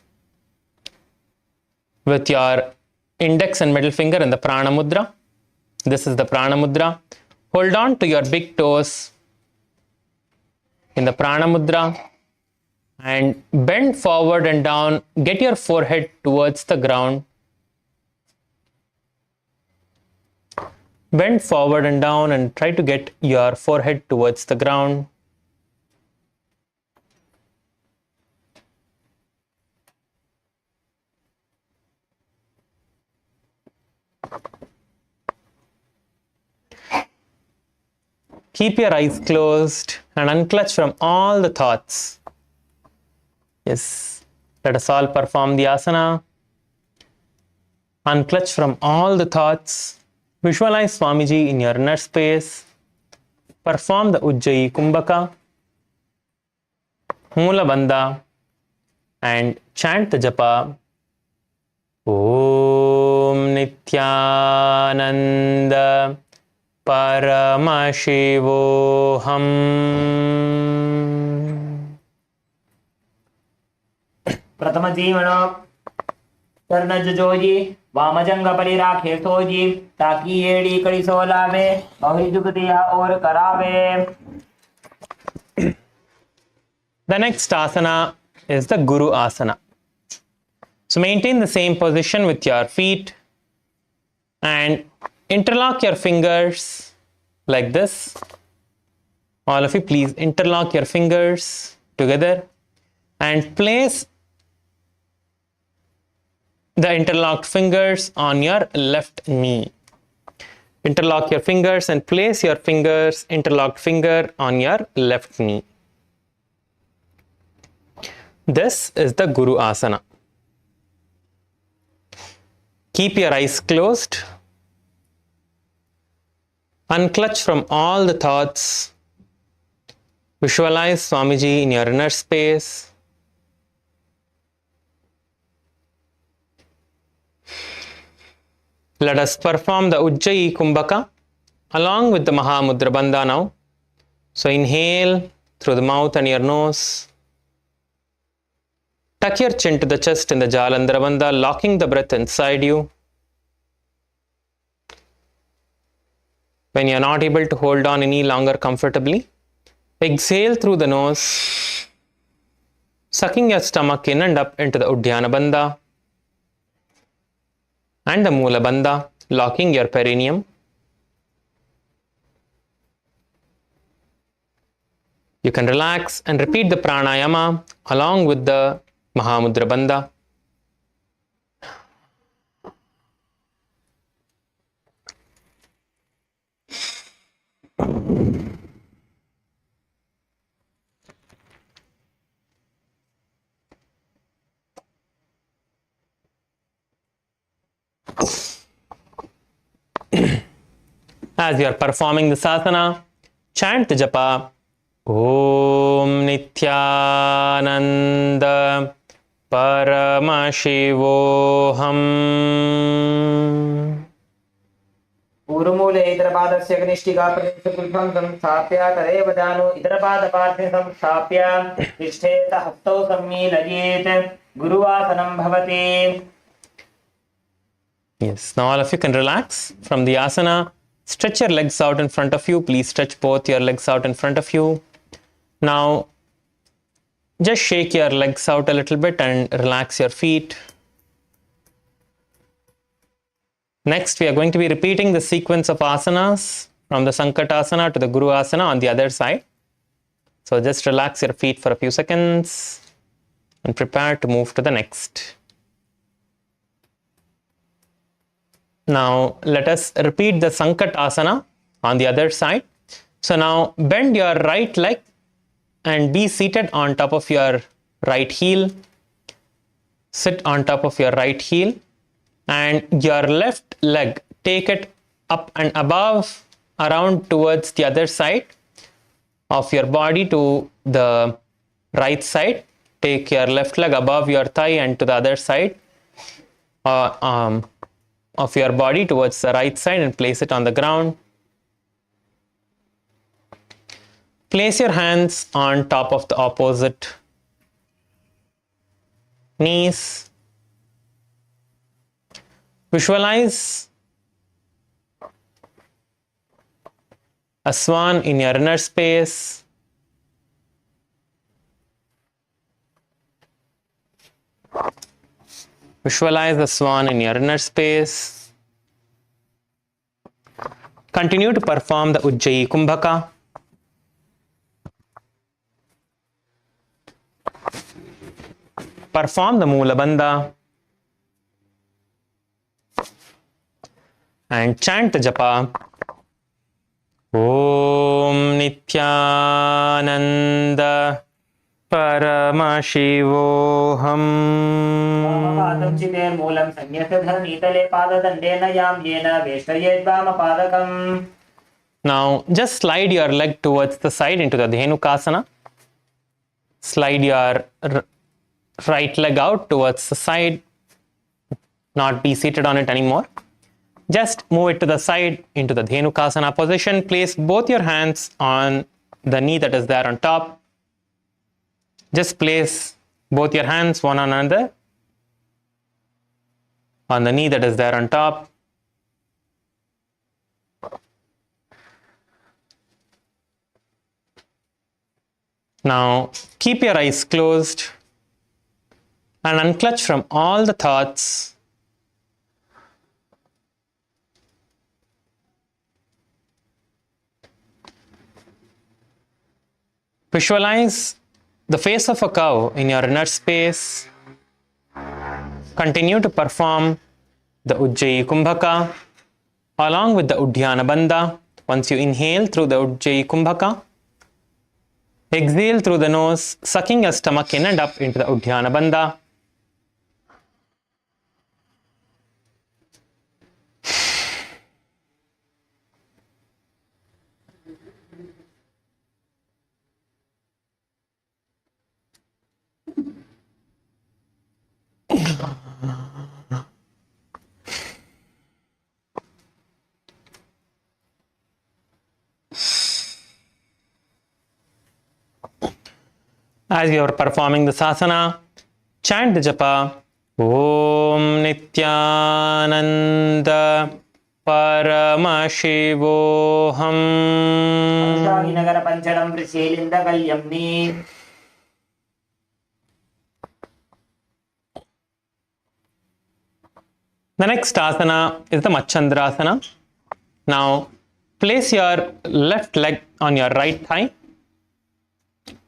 with your index and middle finger in the Prana Mudra. This is the Prana Mudra. Hold on to your big toes in the Prana Mudra and bend forward and down. Get your forehead towards the ground. Bend forward and down and try to get your forehead towards the ground. Keep your eyes closed and unclutch from all the thoughts. Yes, let us all perform the asana. Unclutch from all the thoughts. Visualize Swamiji in your inner space. Perform the Ujjayi Kumbhaka, Mula Bandha, and chant the japa. Om Nithyananda Paramashivoham. प्रथम जीवन कर्ण जोजी वामजंग परि राखे सोजी ताकि एड़ी कड़ी सो लावे बहुरी जुगति और करावे. The next asana is the Guru Asana. So maintain the same position with your feet and interlock your fingers like this. All of you, please interlock your fingers together and place the interlocked fingers on your left knee. Interlock your fingers and place your fingers, interlocked finger on your left knee. This is the Guru Asana. Keep your eyes closed. Unclutch from all the thoughts. Visualize Swamiji in your inner space. Let us perform the Ujjayi Kumbhaka along with the Mahamudra Bandha now. So inhale through the mouth and your nose. Tuck your chin to the chest in the Jalandhara Bandha, locking the breath inside you. When you are not able to hold on any longer comfortably, exhale through the nose, sucking your stomach in and up into the Uddiyana Bandha and the Mula Bandha, locking your perineum. You can relax and repeat the pranayama along with the Mahamudra Bandha. As you are performing this asana, chant the japa Om Nithyananda Paramashivoham. पूर्वमूले इतरपादस्य कनिष्ठिकाप्रतिष्ठपुष्पं संस्थाप्य तदेव जानु इतरपादपार्श्वे संस्थाप्य तिष्ठेत हस्तौ सम्मीलयेत् गुरुवासनं भवति. Yes, now all of you can relax from the asana. Stretch your legs out in front of you. Please stretch both your legs out in front of you. Now, just shake your legs out a little bit and relax your feet. Next, we are going to be repeating the sequence of asanas from the Sankatasana to the Guru Asana on the other side. So just relax your feet for a few seconds and prepare to move to the next. Now, let us repeat the Sankatasana on the other side. So now, bend your right leg and be seated on top of your right heel. Sit on top of your right heel. And your left leg, take it up and above, around towards the other side of your body to the right side. Take your left leg above your thigh and to the other side of your body towards the right side and place it on the ground. Place your hands on top of the opposite knees. Visualize a swan in your inner space. Visualize the swan in your inner space. Continue to perform the Ujjayi Kumbhaka. Perform the Moola Bandha. And chant the japa Om Nithyananda Paramashivoham. वामपादं चितेर्मूलं संयस्य धरणीतले पाददण्डेन यां येन वेष्टयेद्वामपादकम्. Now just slide your leg towards the side into the Dhenukasana. Slide your right leg out towards the side. Not be seated on it anymore. Just move it to the side into the Dhenukasana position. Place both your hands on the knee that is there on top. Just place both your hands one on another on the knee that is there on top. Now keep your eyes closed and unclutch from all the thoughts. Visualize the face of a cow in your inner space. Continue to perform the Ujjayi Kumbhaka along with the Uddiyana Bandha. Once you inhale through the Ujjayi Kumbhaka, exhale through the nose, sucking your stomach in and up into the Uddiyana Bandha. As you are performing the asana, chant the japa Om Nithyananda Paramashivoham. Nagara Panchalam Prishilinda Kalyamni. The next asana is the Machandrasana. Now place your left leg on your right thigh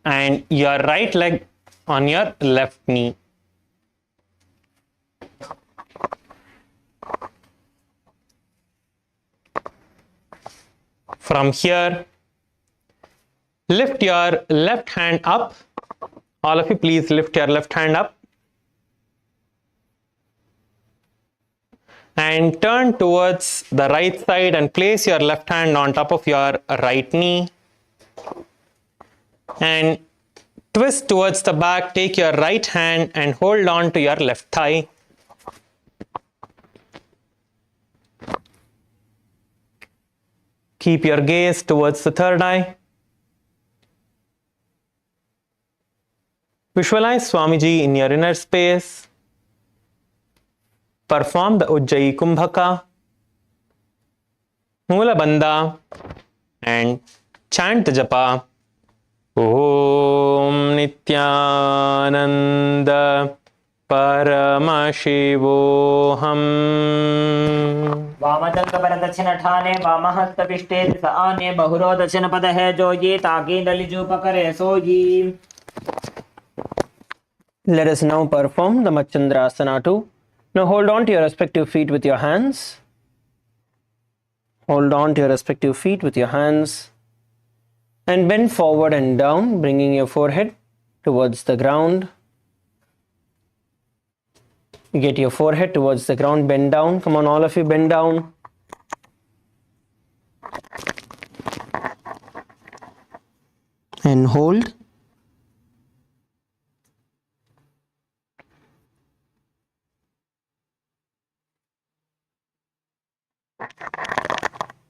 and your right leg on your left knee. From here, lift your left hand up. All of you, please lift your left hand up. and turn towards the right side and place your left hand on top of your right knee and twist towards the back. Take your right hand and hold on to your left thigh. Keep your gaze towards the third eye. Visualize Swamiji in your inner space. Perform the Ujjayi Kumbhaka, Mula Bandha, and chant the japa. Om Nithyananda Paramashivoham. वामजंग पर दक्षिण ठाने वामहस्त पिष्टे this आने बहुरो दक्षिण पद है जोगी ताकि दलिजू पकड़े sooji. Let us now perform the Machandrasana too. Now hold on to your respective feet with your hands. Hold on to your respective feet with your hands. And bend forward and down, bringing your forehead towards the ground. Get your forehead towards the ground, bend down. Come on, all of you, bend down. And hold.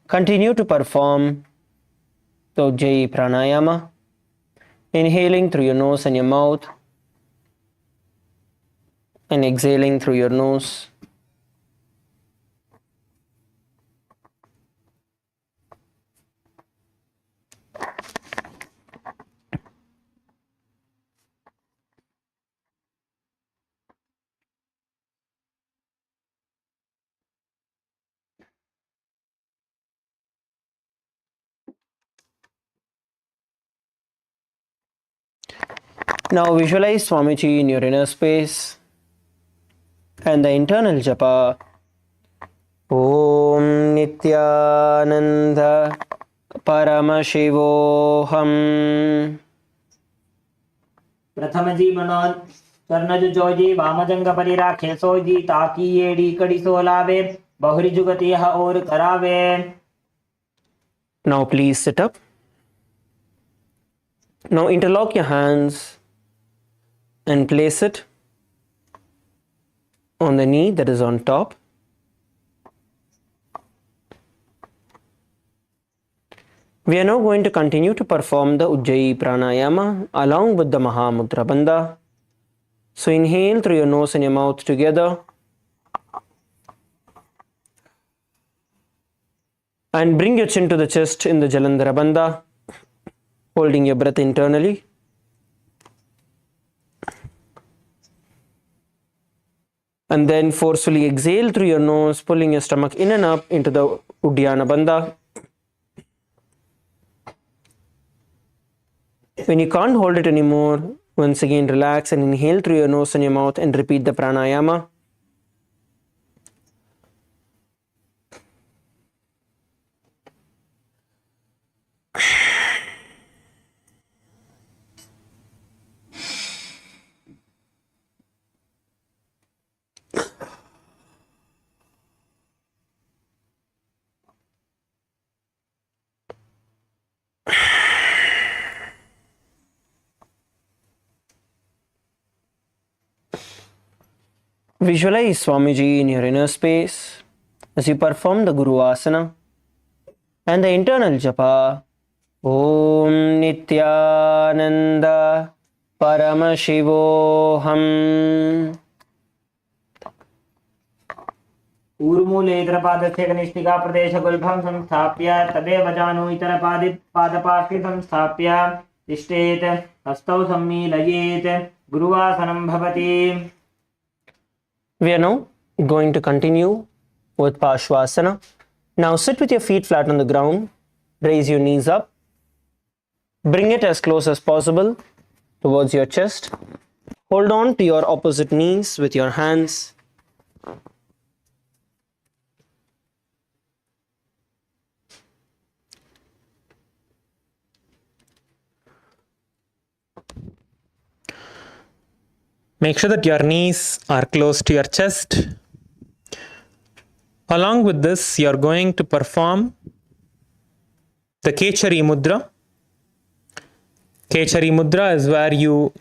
Continue to perform the Ujjayi Pranayama, inhaling through your nose and your mouth, and exhaling through your nose. Now visualize Swamiji in your inner space and the internal japa. Om Nithyananda Paramashivoham. प्रथम जी मनोन कर्णज जोजी वामजंग परि राखे सोजी ताकि येड़ी कड़ी सो लावे बहुरी जुगति यह और करावे. Now please sit up. Now interlock your hands and place it on the knee that is on top. We are now going to continue to perform the Ujjayi Pranayama along with the Mahamudra Bandha. So inhale through your nose and your mouth together. And bring your chin to the chest in the Jalandhara Bandha, holding your breath internally. And then forcefully exhale through your nose, pulling your stomach in and up into the Uddiyana Bandha. When you can't hold it anymore, once again relax and inhale through your nose and your mouth and repeat the pranayama. Visualize Swamiji in your inner space as you perform the Guru Asana and the internal japa. Om Nithyananda Paramashivoham. ऊर्मूले इतरपादस्य कनिष्ठिका प्रदेश गुल्भं संस्थाप्य तदेव जानु इतरपादपार्श्वे संस्थाप्य तिष्ठेत् हस्तौ सम्मीलयेत् गुरुवासनं भवति. We are now going to continue with Parshvasana. Now sit with your feet flat on the ground. Raise your knees up. Bring it as close as possible towards your chest. Hold on to your opposite knees with your hands. Make sure that your knees are close to your chest. Along with this, you are going to perform the Kechari Mudra. Kechari Mudra is where you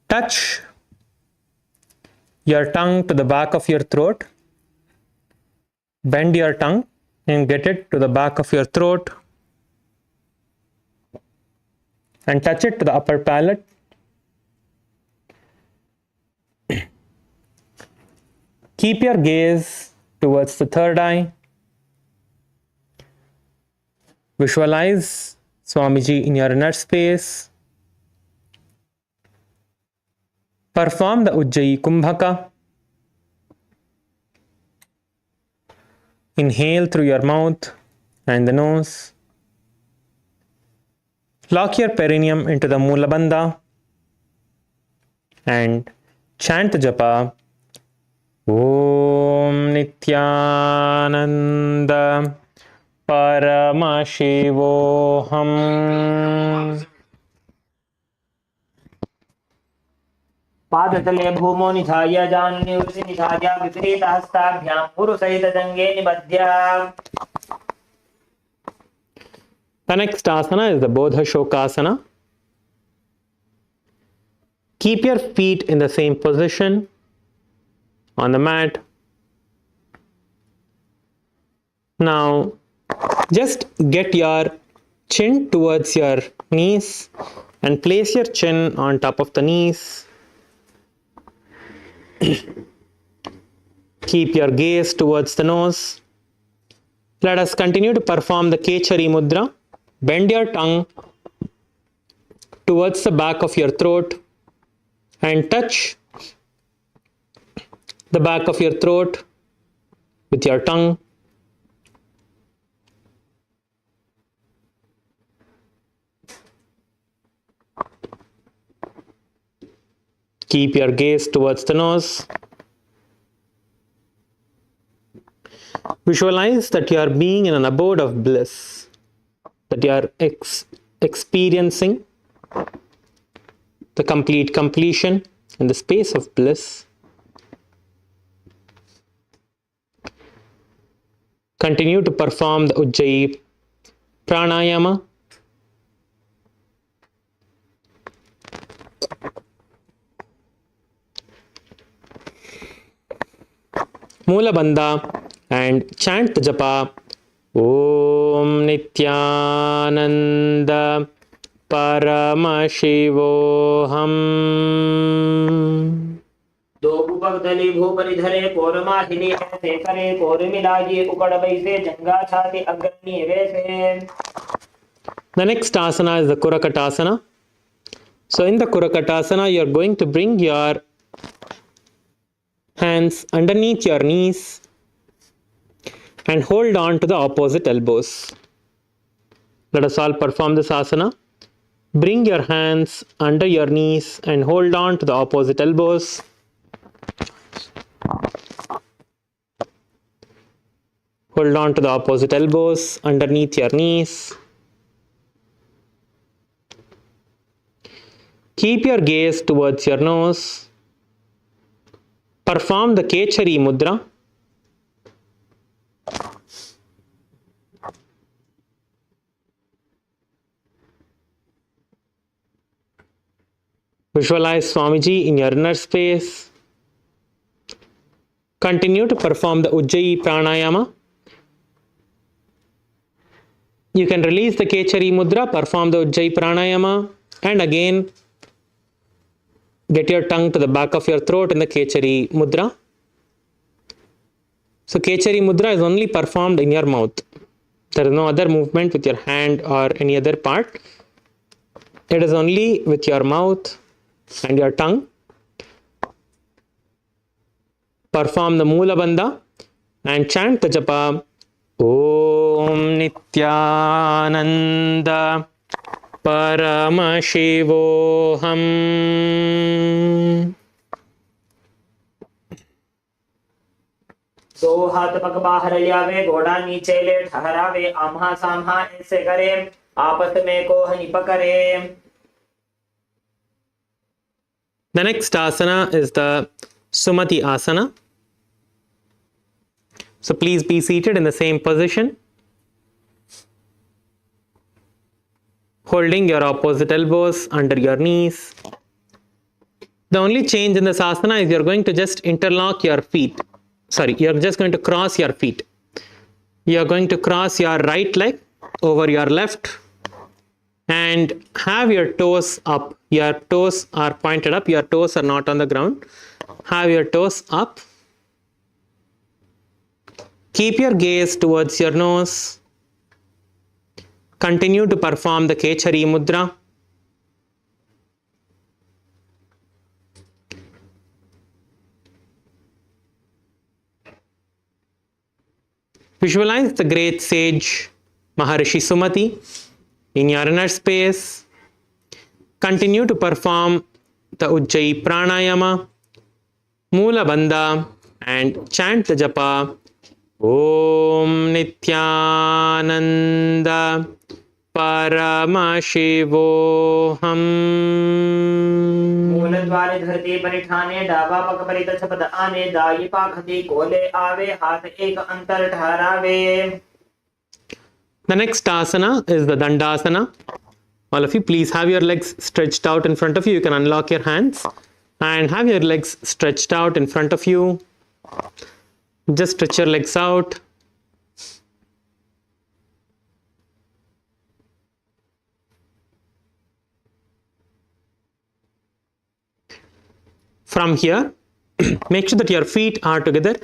touch your tongue to the back of your throat, bend your tongue and get it to the back of your throat and touch it to the upper palate. Keep your gaze towards the third eye. Visualize Swamiji in your inner space. Perform the Ujjayi Kumbhaka. Inhale through your mouth and the nose. Lock your perineum into the Mula Bandha and chant the japa. Om Nithyananda Paramashivoham. पादतले भूमो निधाय जान्युर्सि निधाय विपरीत हस्ताभ्यां पुरुषहित जंगे निबध्य. The next asana is the Bodha Shokasana. Keep your feet in the same position on the mat. Now, just get your chin towards your knees and place your chin on top of the knees. Keep your gaze towards the nose. Let us continue to perform the Kechari Mudra. Bend your tongue towards the back of your throat and touch the back of your throat with your tongue. Keep your gaze towards the nose. Visualize that you are being in an abode of bliss, that you are experiencing the complete completion in the space of bliss. Continue to perform the Ujjayi Pranayama. Mula Bandha and chant the japa. Om Nithyananda Paramashivoham. दो उपक दली भूपरि धरे कोरमाहिनी ऐसे करे core मिलाइए उकड़ बैसे जंगा छाती अग्रणी वैसे. The next asana is the Kurakatasana. So in the Kurakatasana, you are going to bring your hands underneath your knees and hold on to the opposite elbows. Let us all perform this asana. Bring your hands under your knees and hold on to the opposite elbows. Hold on to the opposite elbows underneath your knees. Keep your gaze towards your nose. Perform the Kechari Mudra. Visualize Swamiji in your inner space. Continue to perform the Ujjayi Pranayama. You can release the Kechari Mudra, perform the Ujjayi Pranayama, and again get your tongue to the back of your throat in the Kechari Mudra. So Kechari Mudra is only performed in your mouth. There is no other movement with your hand or any other part. It is only with your mouth and your tongue. Perform the Mula Bandha and chant the japa. Om Nithyananda Paramashivoham. दो हाथ पग बाहर लियावे घोड़ा नीचे ले ठहरावे आम्हा साम्हा ऐसे करे आपस में कोह निप करे. The next asana is the Sumati Asana. So please be seated in the same position, holding your opposite elbows under your knees. The only change in this asana is you're going to just interlock your feet. Sorry, you're just going to cross your feet. You're going to cross your right leg over your left and have your toes up. Your toes are pointed up. Your toes are not on the ground. Have your toes up. Keep your gaze towards your nose. Continue to perform the Kechari Mudra. Visualize the great sage Maharishi Sumati in your inner space. Continue to perform the Ujjayi Pranayama, Mula Bandha, and chant the japa Om Nithyananda Paramashivoham. मूलद्वारे धरती परिठाने डावा पग परितछ पद आने दाई पाखती कोले आवे हाथ एक अंतर ठहरावे. The next asana is the Dandasana. All of you, please have your legs stretched out in front of you. You can unlock your hands and have your legs stretched out in front of you. Just stretch your legs out. From here, make sure that your feet are together.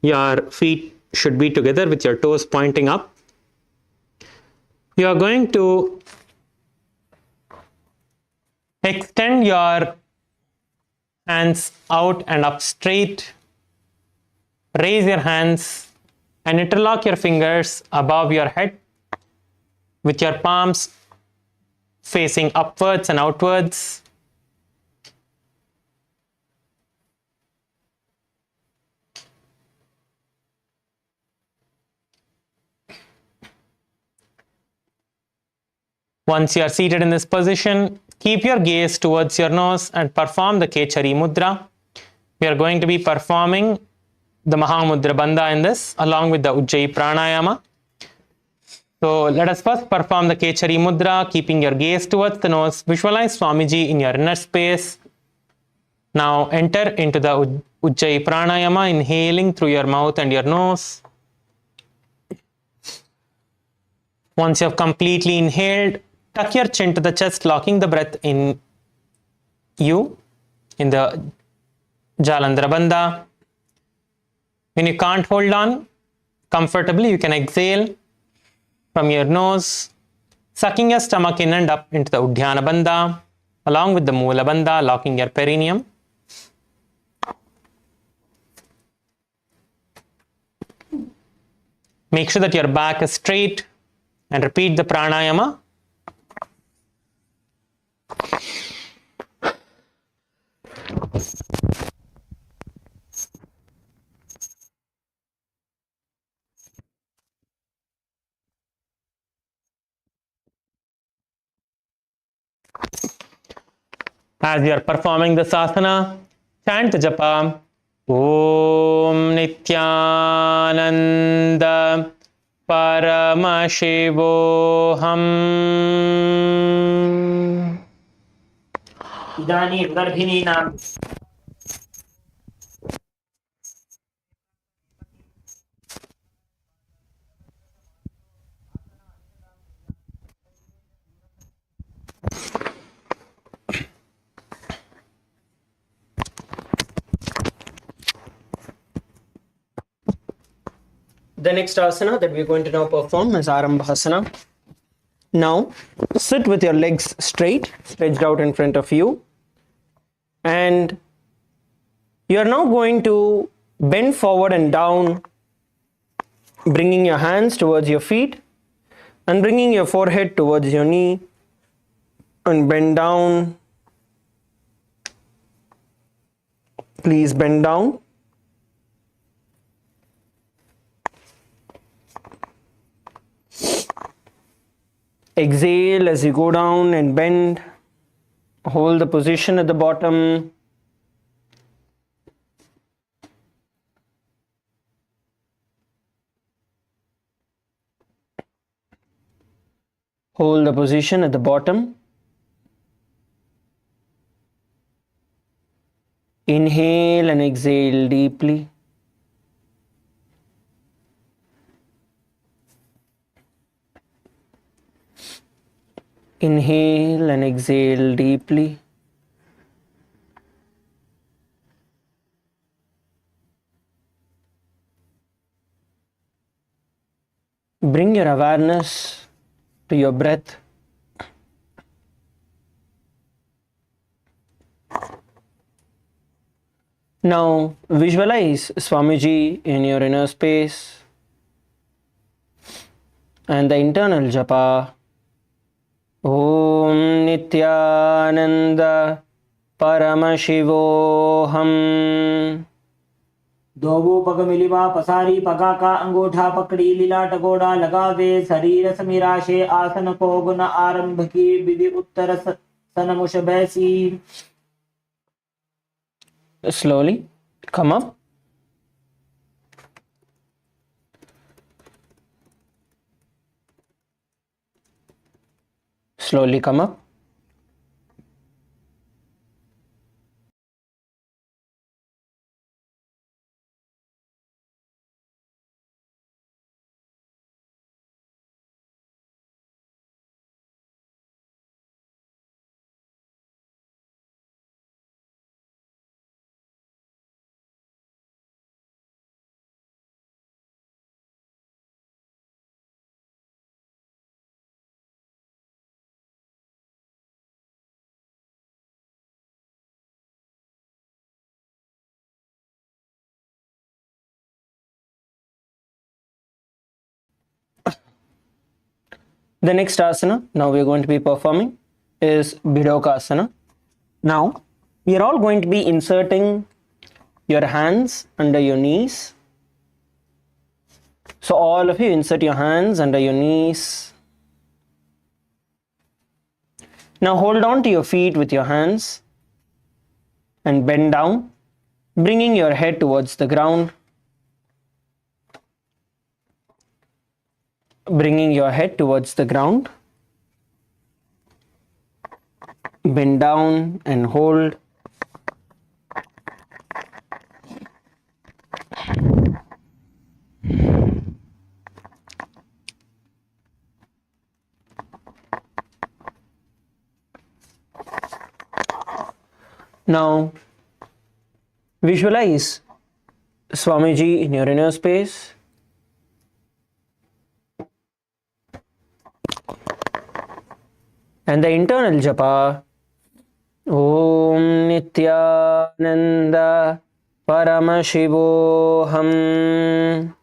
Your feet should be together with your toes pointing up. You are going to extend your hands out and up straight. Raise your hands and interlock your fingers above your head with your palms facing upwards and outwards. Once you are seated in this position, keep your gaze towards your nose and perform the Kechari Mudra. We are going to be performing the Mahamudra Bandha in this along with the Ujjayi Pranayama. So let us first perform the Kechari Mudra, keeping your gaze towards the nose. Visualize Swamiji in your inner space. Now enter into the Ujjayi Pranayama, inhaling through your mouth and your nose. Once you have completely inhaled, tuck your chin to the chest, locking the breath in you in the Jalandhara Bandha. When you can't hold on comfortably, you can exhale from your nose, sucking your stomach in and up into the Udhyana Bandha, along with the Mula Bandha, locking your perineum. Make sure that your back is straight and repeat the pranayama. As you are performing this asana, chant the japa Om Nithyananda Paramashivoham. इदानीं गर्भिणीनां The next asana that we're going to now perform is Arambhasana. Now, sit with your legs straight, stretched out in front of you. And you are now going to bend forward and down, bringing your hands towards your feet and bringing your forehead towards your knee, and bend down. Please bend down. Exhale as you go down and bend. Hold the position at the bottom. Hold the position at the bottom. Inhale and exhale deeply. Inhale and exhale deeply. Bring your awareness to your breath. Now visualize Swamiji in your inner space and the internal japa. Om Nithyananda Paramashivoham. दोवो पग मिलिवा पसारी पगा का अंगूठा पकड़ी लीला टकोड़ा लगावे शरीर समीराशे आसन को गुण आरंभ की विधि उत्तर सनमुष बैसी. Slowly come up. Slowly come up. The next asana now we are going to be performing is Bidokasana. Now we are all going to be inserting your hands under your knees. So all of you insert your hands under your knees. Now hold on to your feet with your hands and bend down, bringing your head towards the ground. Bringing your head towards the ground. Bend down and hold. Now visualize Swamiji in your inner space. And the internal japa. Om Nithyananda Paramashivoham.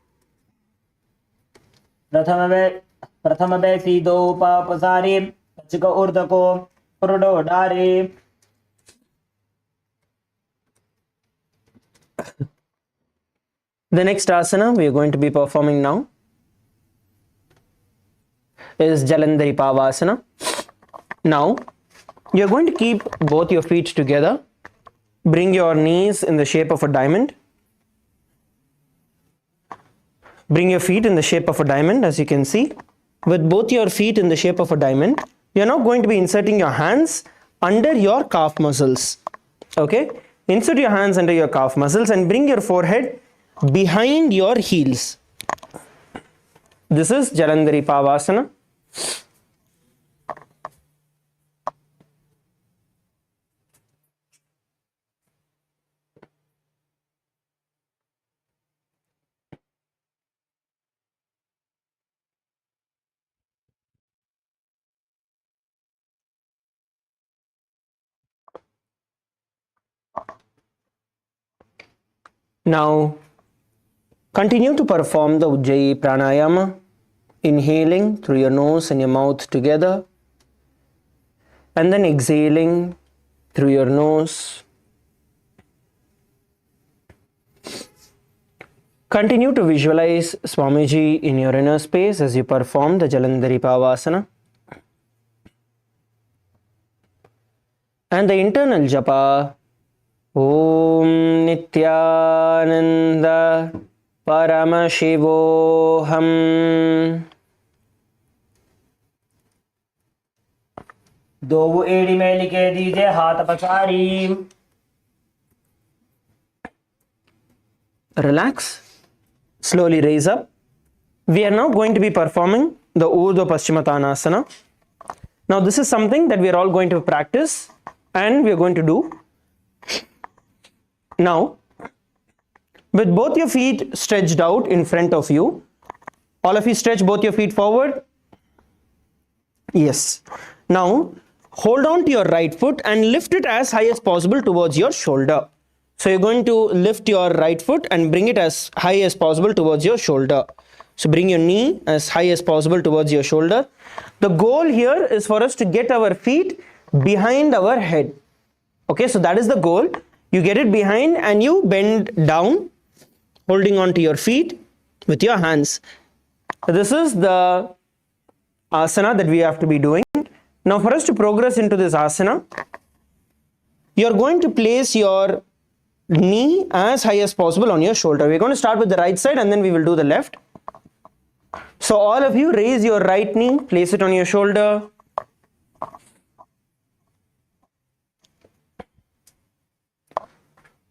प्रथम बैसी दो पसारे कचक ऊर्ध को पुरडो डारे. The next asana we are going to be performing now is Jalandhari Pavasana. Now you are going to keep both your feet together. Bring your knees in the shape of a diamond. Bring your feet in the shape of a diamond, as you can see. With both your feet in the shape of a diamond, you are now going to be inserting your hands under your calf muscles. Okay? Insert your hands under your calf muscles and bring your forehead behind your heels. This is Jalandhari Pavasana. Now continue to perform the Ujjayi Pranayama, inhaling through your nose and your mouth together, and then exhaling through your nose. Continue to visualize Swamiji in your inner space as you perform the Jalandhari Pavasana. And the internal japa. Om Nithyananda Paramashivoham. दो एड़ी में लिखे दीजिए हाथ पसारी। Relax. Slowly raise up. We are now going to be performing the Urdhva Paschimottanasana. Now this is something that we are all going to practice and we are going to do. Now, with both your feet stretched out in front of you, all of you stretch both your feet forward. Yes. Now, hold on to your right foot and lift it as high as possible towards your shoulder. So you're going to lift your right foot and bring it as high as possible towards your shoulder. So bring your knee as high as possible towards your shoulder. The goal here is for us to get our feet behind our head. Okay, so that is the goal. You get it behind and you bend down, holding on to your feet with your hands. This is the asana that we have to be doing. Now for us to progress into this asana, you're going to place your knee as high as possible on your shoulder. We're going to start with the right side and then we will do the left. So all of you raise your right knee, place it on your shoulder.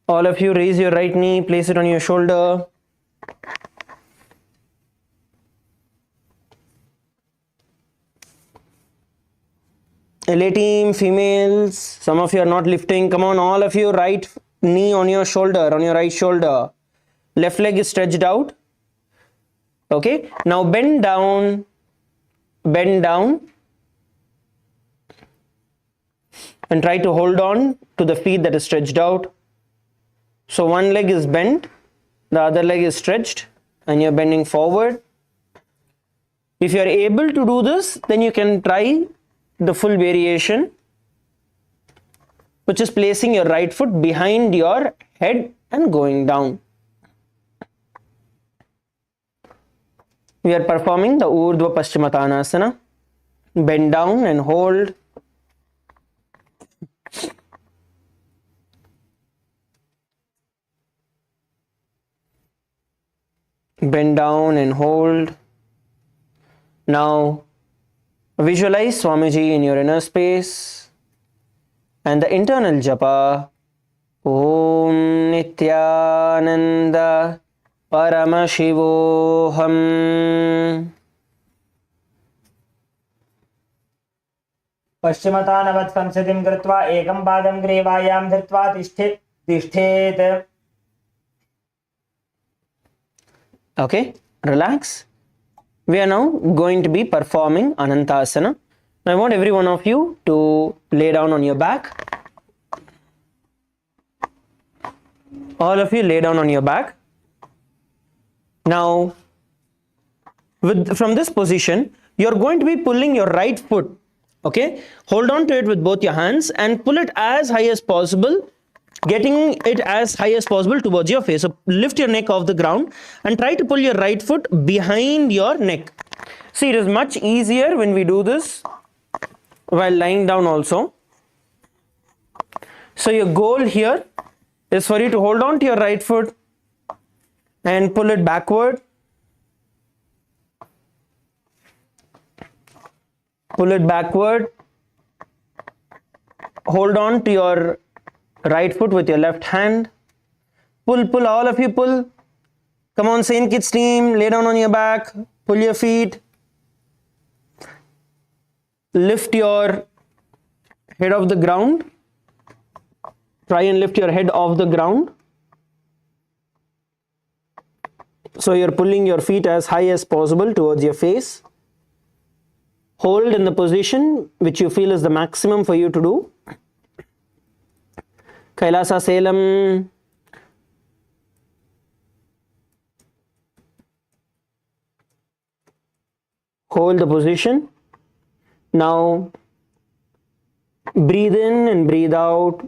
All of you raise your right knee, place it on your shoulder. LA team, females, some of you are not lifting. Come on, all of you, right knee on your shoulder, on your right shoulder. Left leg is stretched out. Okay, now bend down, and try to hold on to the feet that is stretched out. So one leg is bent, the other leg is stretched, and you're bending forward. If you're able to do this, then you can try the full variation, which is placing your right foot behind your head and going down. We are performing the Urdhva Paschimottanasana. Bend down and hold. Bend down and hold. Now visualize Swamiji in your inner space and the internal japa. Om Nithyananda Paramashivoham. पश्चिमतानवत् संस्थितिं कृत्वा एकं पादं ग्रीवायां धृत्वा तिष्ठेत्. Okay, relax. We are now going to be performing Anantasana. Now I want every one of you to lay down on your back. All of you lay down on your back. Now, from this position, you're going to be pulling your right foot. Okay, hold on to it with both your hands and pull it as high as possible, getting it as high as possible towards your face. So lift your neck off the ground and try to pull your right foot behind your neck. See, it is much easier when we do this while lying down also. So your goal here is for you to hold on to your right foot and pull it backward. Pull it backward. Hold on to your right foot with your left hand. Pull, all of you pull. Come on, Saint Kids team, lay down on your back. Pull your feet. Lift your head off the ground. Try and lift your head off the ground. So you're pulling your feet as high as possible towards your face. Hold in the position which you feel is the maximum for you to do. Kailasa Selam. Hold the position. Now breathe in and breathe out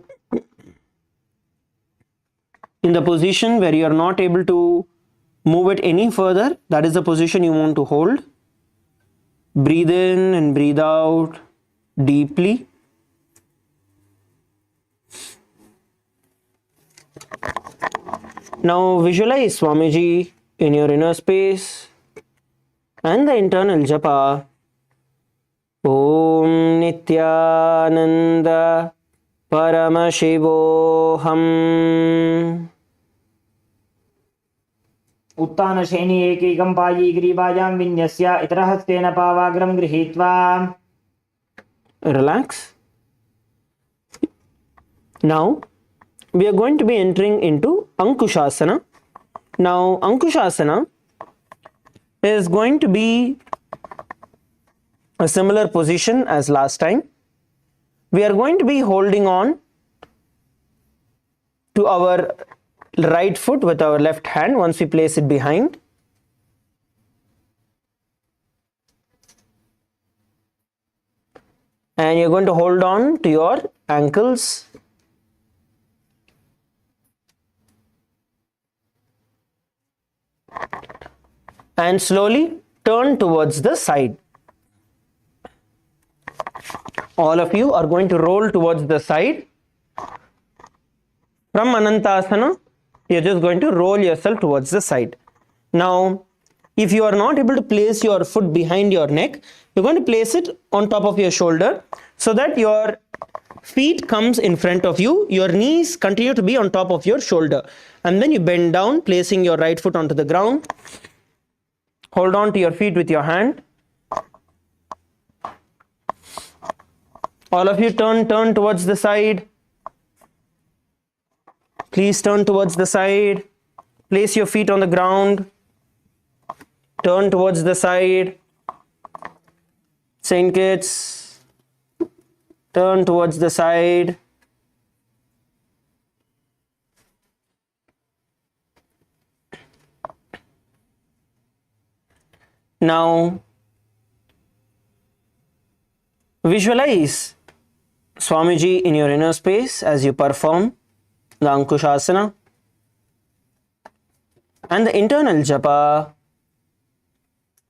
in the position where you are not able to move it any further. That is the position you want to hold. Breathe in and breathe out deeply. Now visualize Swamiji in your inner space and the internal japa. Om Nithyananda Paramashivoham. उत्तानशयनी एकैकं पायी ग्रीवायां विन्यस्य इतरहस्तेन पावाग्रं गृहीत्वा. Relax. Now we are going to be entering into Ankushasana. Now Ankushasana is going to be a similar position as last time. We are going to be holding on to our right foot with our left hand once we place it behind. And you're going to hold on to your ankles. And slowly turn towards the side. All of you are going to roll towards the side. From Anantasana, you're just going to roll yourself towards the side. Now, if you are not able to place your foot behind your neck, you're going to place it on top of your shoulder so that your feet comes in front of you, your knees continue to be on top of your shoulder. And then you bend down, placing your right foot onto the ground. Hold on to your feet with your hand. All of you turn towards the side. Please turn towards the side. Place your feet on the ground. Turn towards the side. Saint kids, turn towards the side. Now, visualize Swamiji in your inner space as you perform the Ankushasana and the internal japa.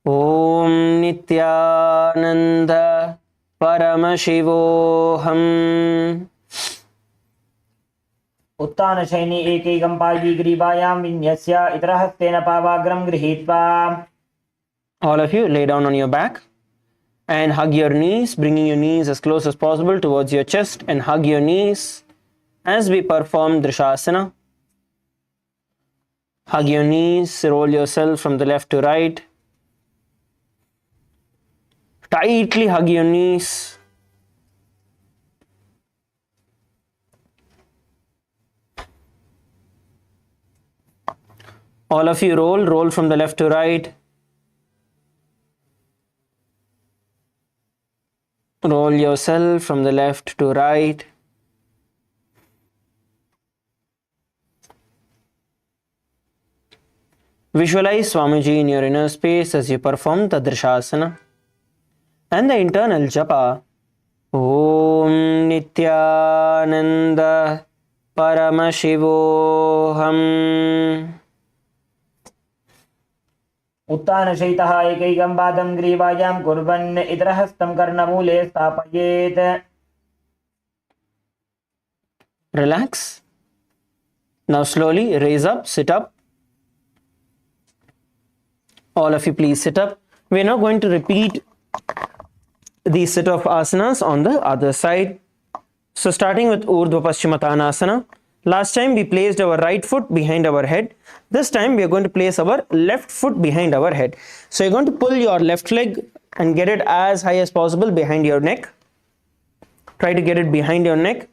Om Nithyananda Paramashivoham. उत्तानशयनी एकैकं पायी ग्रीवायां विन्यस्य इतरहस्तेन पावाग्रं गृहीत्वा. All of you lay down on your back and hug your knees, bringing your knees as close as possible towards your chest, and hug your knees as we perform Drishasana. Hug your knees, roll yourself from the left to right. Tightly hug your knees. All of you roll from the left to right. Roll yourself from the left to right. Visualize Swamiji in your inner space as you perform the Drishasana and the internal japa. Om Nithyananda Paramashivoham. उत्तानशयितः एकैकं पादं ग्रीवायां कुर्वन् इतरहस्तं कर्णमूले स्थापयेत्. Relax. Now slowly raise up, sit up. All of you please sit up. We are now going to repeat these set of asanas on the other side. So starting with Urdhva Paschimottanasana. Last time we placed our right foot behind our head. This time we are going to place our left foot behind our head. So you're going to pull your left leg and get it as high as possible behind your neck. Try to get it behind your neck.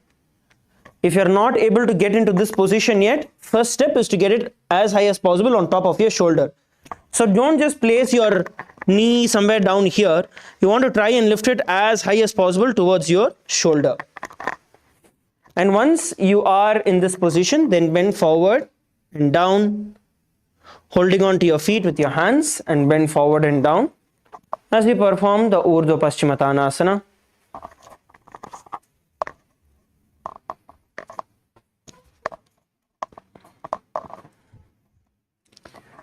If you're not able to get into this position yet, first step is to get it as high as possible on top of your shoulder. So don't just place your knee somewhere down here. You want to try and lift it as high as possible towards your shoulder. And once you are in this position, then bend forward and down, holding on to your feet with your hands, and bend forward and down as we perform the Urdhva Paschimottanasana.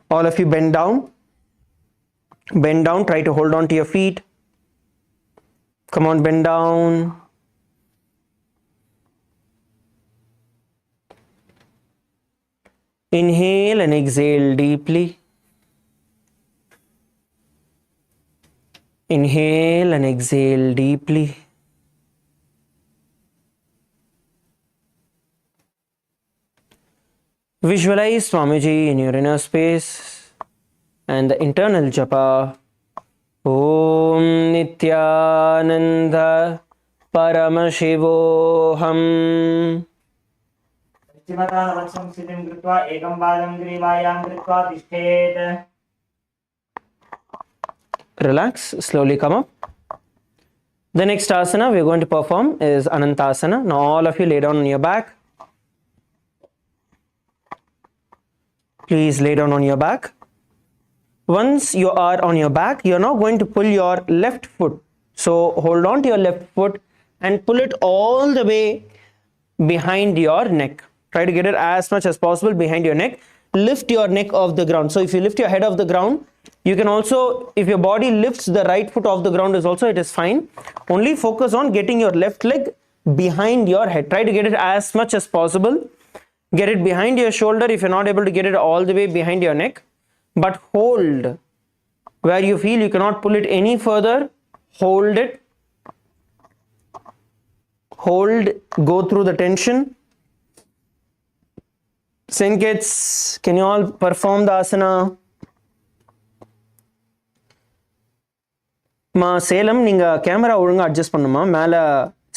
All of you bend down. Bend down, try to hold on to your feet. Come on, bend down. Inhale and exhale deeply. Inhale and exhale deeply. Visualize Swamiji in your inner space and the internal japa. Om Nithyananda Paramashivoham. पश्चिमतानवत्सं स्थितिं कृत्वा एकं पादं ग्रीवायां कृत्वा तिष्ठेत्. Relax, slowly come up. The next asana we are going to perform is Anantasana. Now all of you lay down on your back. Please lay down on your back. Once you are on your back, you are now going to pull your left foot. So hold on to your left foot and pull it all the way behind your neck. Try to get it as much as possible behind your neck. Lift your neck off the ground. So if you lift your head off the ground, you can also, if your body lifts the right foot off the ground is also, it is fine. Only focus on getting your left leg behind your head. Try to get it as much as possible. Get it behind your shoulder if you're not able to get it all the way behind your neck. But hold where you feel you cannot pull it any further. Hold it. Hold, go through the tension. Sankets, can you all perform the asana? Ma Salem, நீங்க camera ஒழுங்கா adjust பண்ணுமா? மேல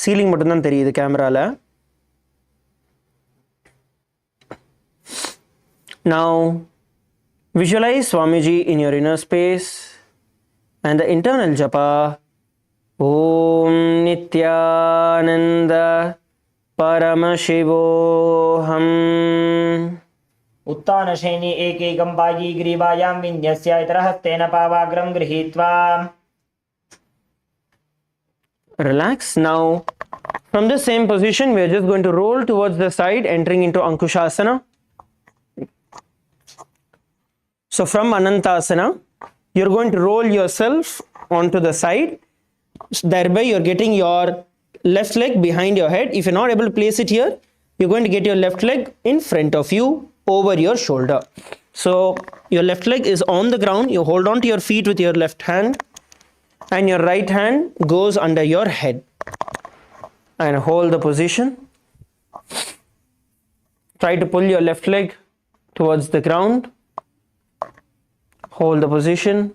ceiling மட்டும் தான் தெரியுது கேமரால. Now visualize Swamiji in your inner space and the internal japa. Om Nithyananda Paramashivoham. उत्तानशयनी एकैकं पायी ग्रीवायां विन्यस्य इतरहस्तेन पावाग्रं गृहीत्वा. Relax. Now from the same position we are just going to roll towards the side, entering into Ankushasana. So from Anantasana you're going to roll yourself onto the side. Thereby you're getting your left leg behind your head. If you're not able to place it here, you're going to get your left leg in front of you over your shoulder. So your left leg is on the ground. You hold on to your feet with your left hand and your right hand goes under your head and hold the position. Try to pull your left leg towards the ground. Hold the position.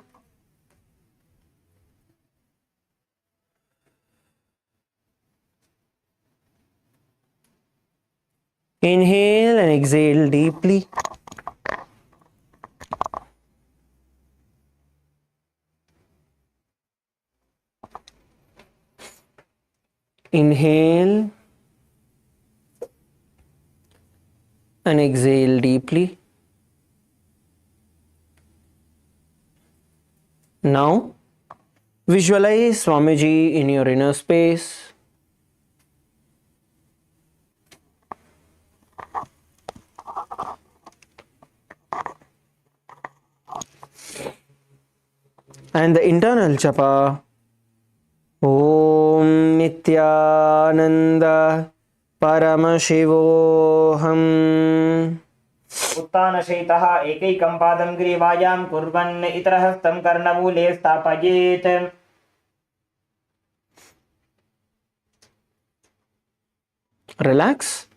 Inhale and exhale deeply. Inhale and exhale deeply. Now visualize Swamiji in your inner space. And the internal japa. Om Nithyananda Paramashivoham. उत्तानशयितः एकैकं पादं ग्रीवायां कुर्वन् इतरहस्तं कर्णमूले स्थापयेत्. Relax.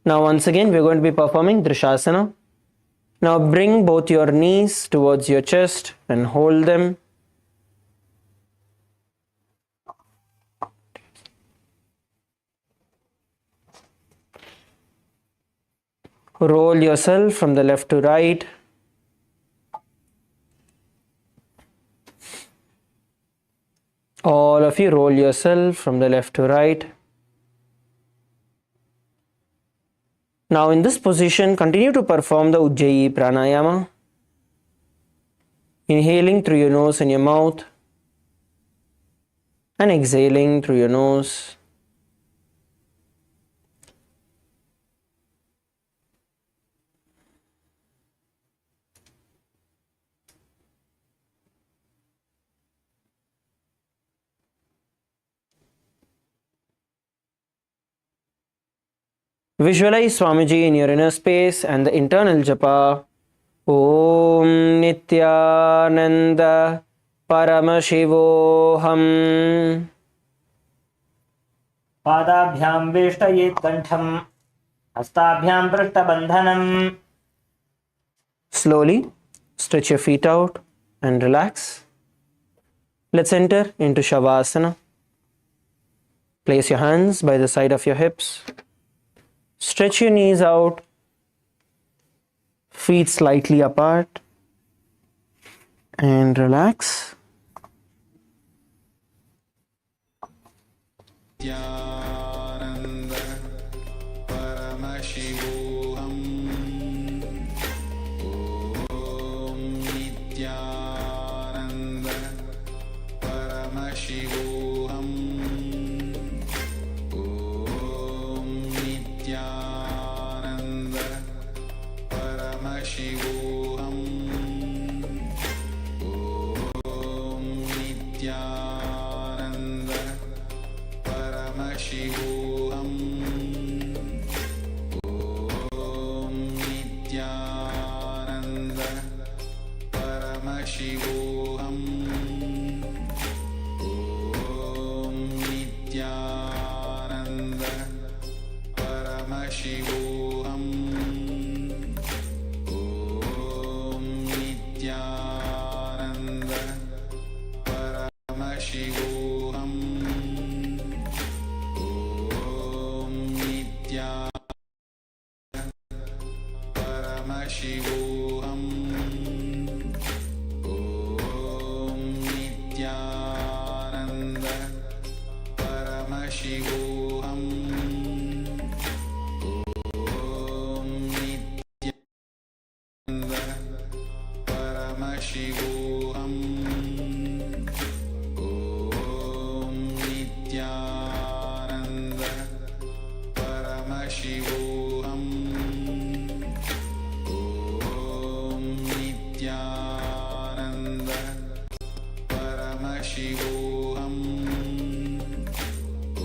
Now once again we are going to be performing Drishasana. Now bring both your knees towards your chest and hold them. Roll yourself from the left to right. All of you roll yourself from the left to right. Now in this position, continue to perform the Ujjayi Pranayama. Inhaling through your nose and your mouth and exhaling through your nose. Visualize Swamiji in your inner space and the internal japa. Om Nithyananda परमशिवोऽहम्। पादाभ्यां वेष्टयेत् कण्ठं हस्ताभ्यां पृष्ठबन्धनम्। Slowly stretch your feet out and relax. Let's enter into Shavasana. Place your hands by the side of your hips. Stretch your knees out, feet slightly apart, and relax. Nithyananda Paramashivoham. Om Nithyananda Paramashivoham. Om Nithyananda Paramashivoham. Om Nithyananda Paramashivoham. Om Nithyananda Paramashivoham. Om Nithyananda Paramashivoham. Om Nithyananda Paramashivoham. Om Nithyananda Paramashivoham. Om Nithyananda Paramashivoham. Om Nithyananda Paramashivoham. Om Nithyananda Paramashivoham. Om Nithyananda Paramashivoham. Om Nithyananda Paramashivoham.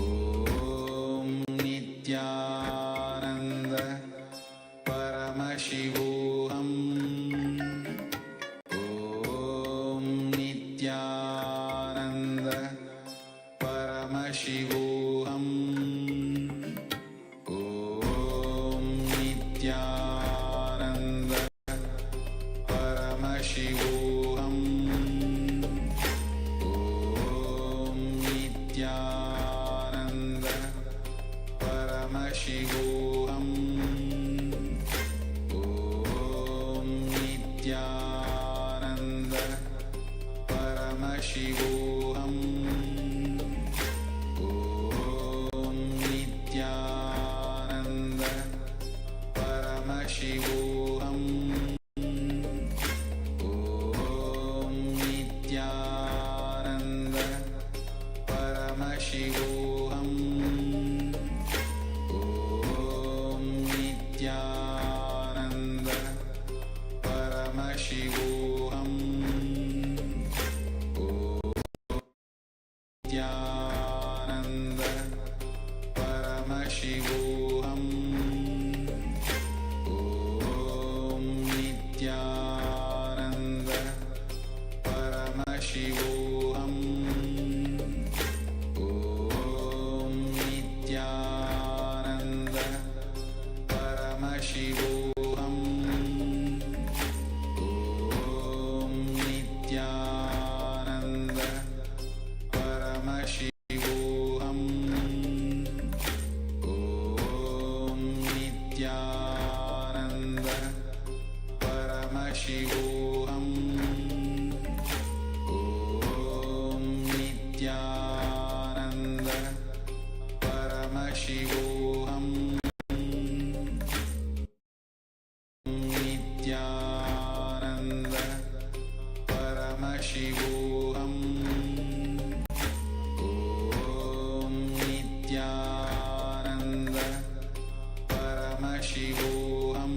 Om Nithyananda Paramashivoham. Om Nithyananda Paramashivoham. Om Nithyananda Paramashivoham. Om Nithyananda Paramashivoham. Om Nithyananda Paramashivoham. Om Nithyananda Paramashivoham. Om Nithyananda Paramashivoham. Nithyananda Paramashivoham. Om Nithyananda Paramashivoham. Om Nithyananda Paramashivoham. Om Nithyananda Paramashivoham. Om Nithyananda Paramashivoham. Om Nithyananda Paramashivoham. Om Nithyananda Paramashivoham. Om Nithyananda Paramashivoham.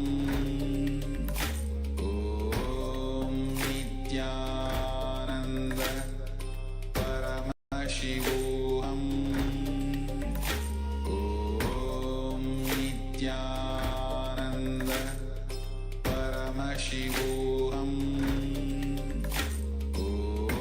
Om Nithyananda Paramashivoham. Om Nithyananda Paramashivoham. Om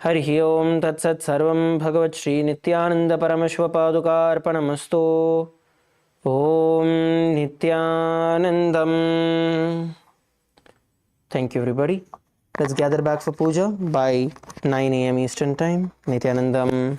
हरिः ओं तत्सत् सर्वं भगवत् श्री नित्यानंद परमशिवपादुकार्पणमस्तु। ॐ नित्यानन्दम्. Thank you everybody. Let's gather back for puja by 9 a.m. Eastern Time. Nithyanandam.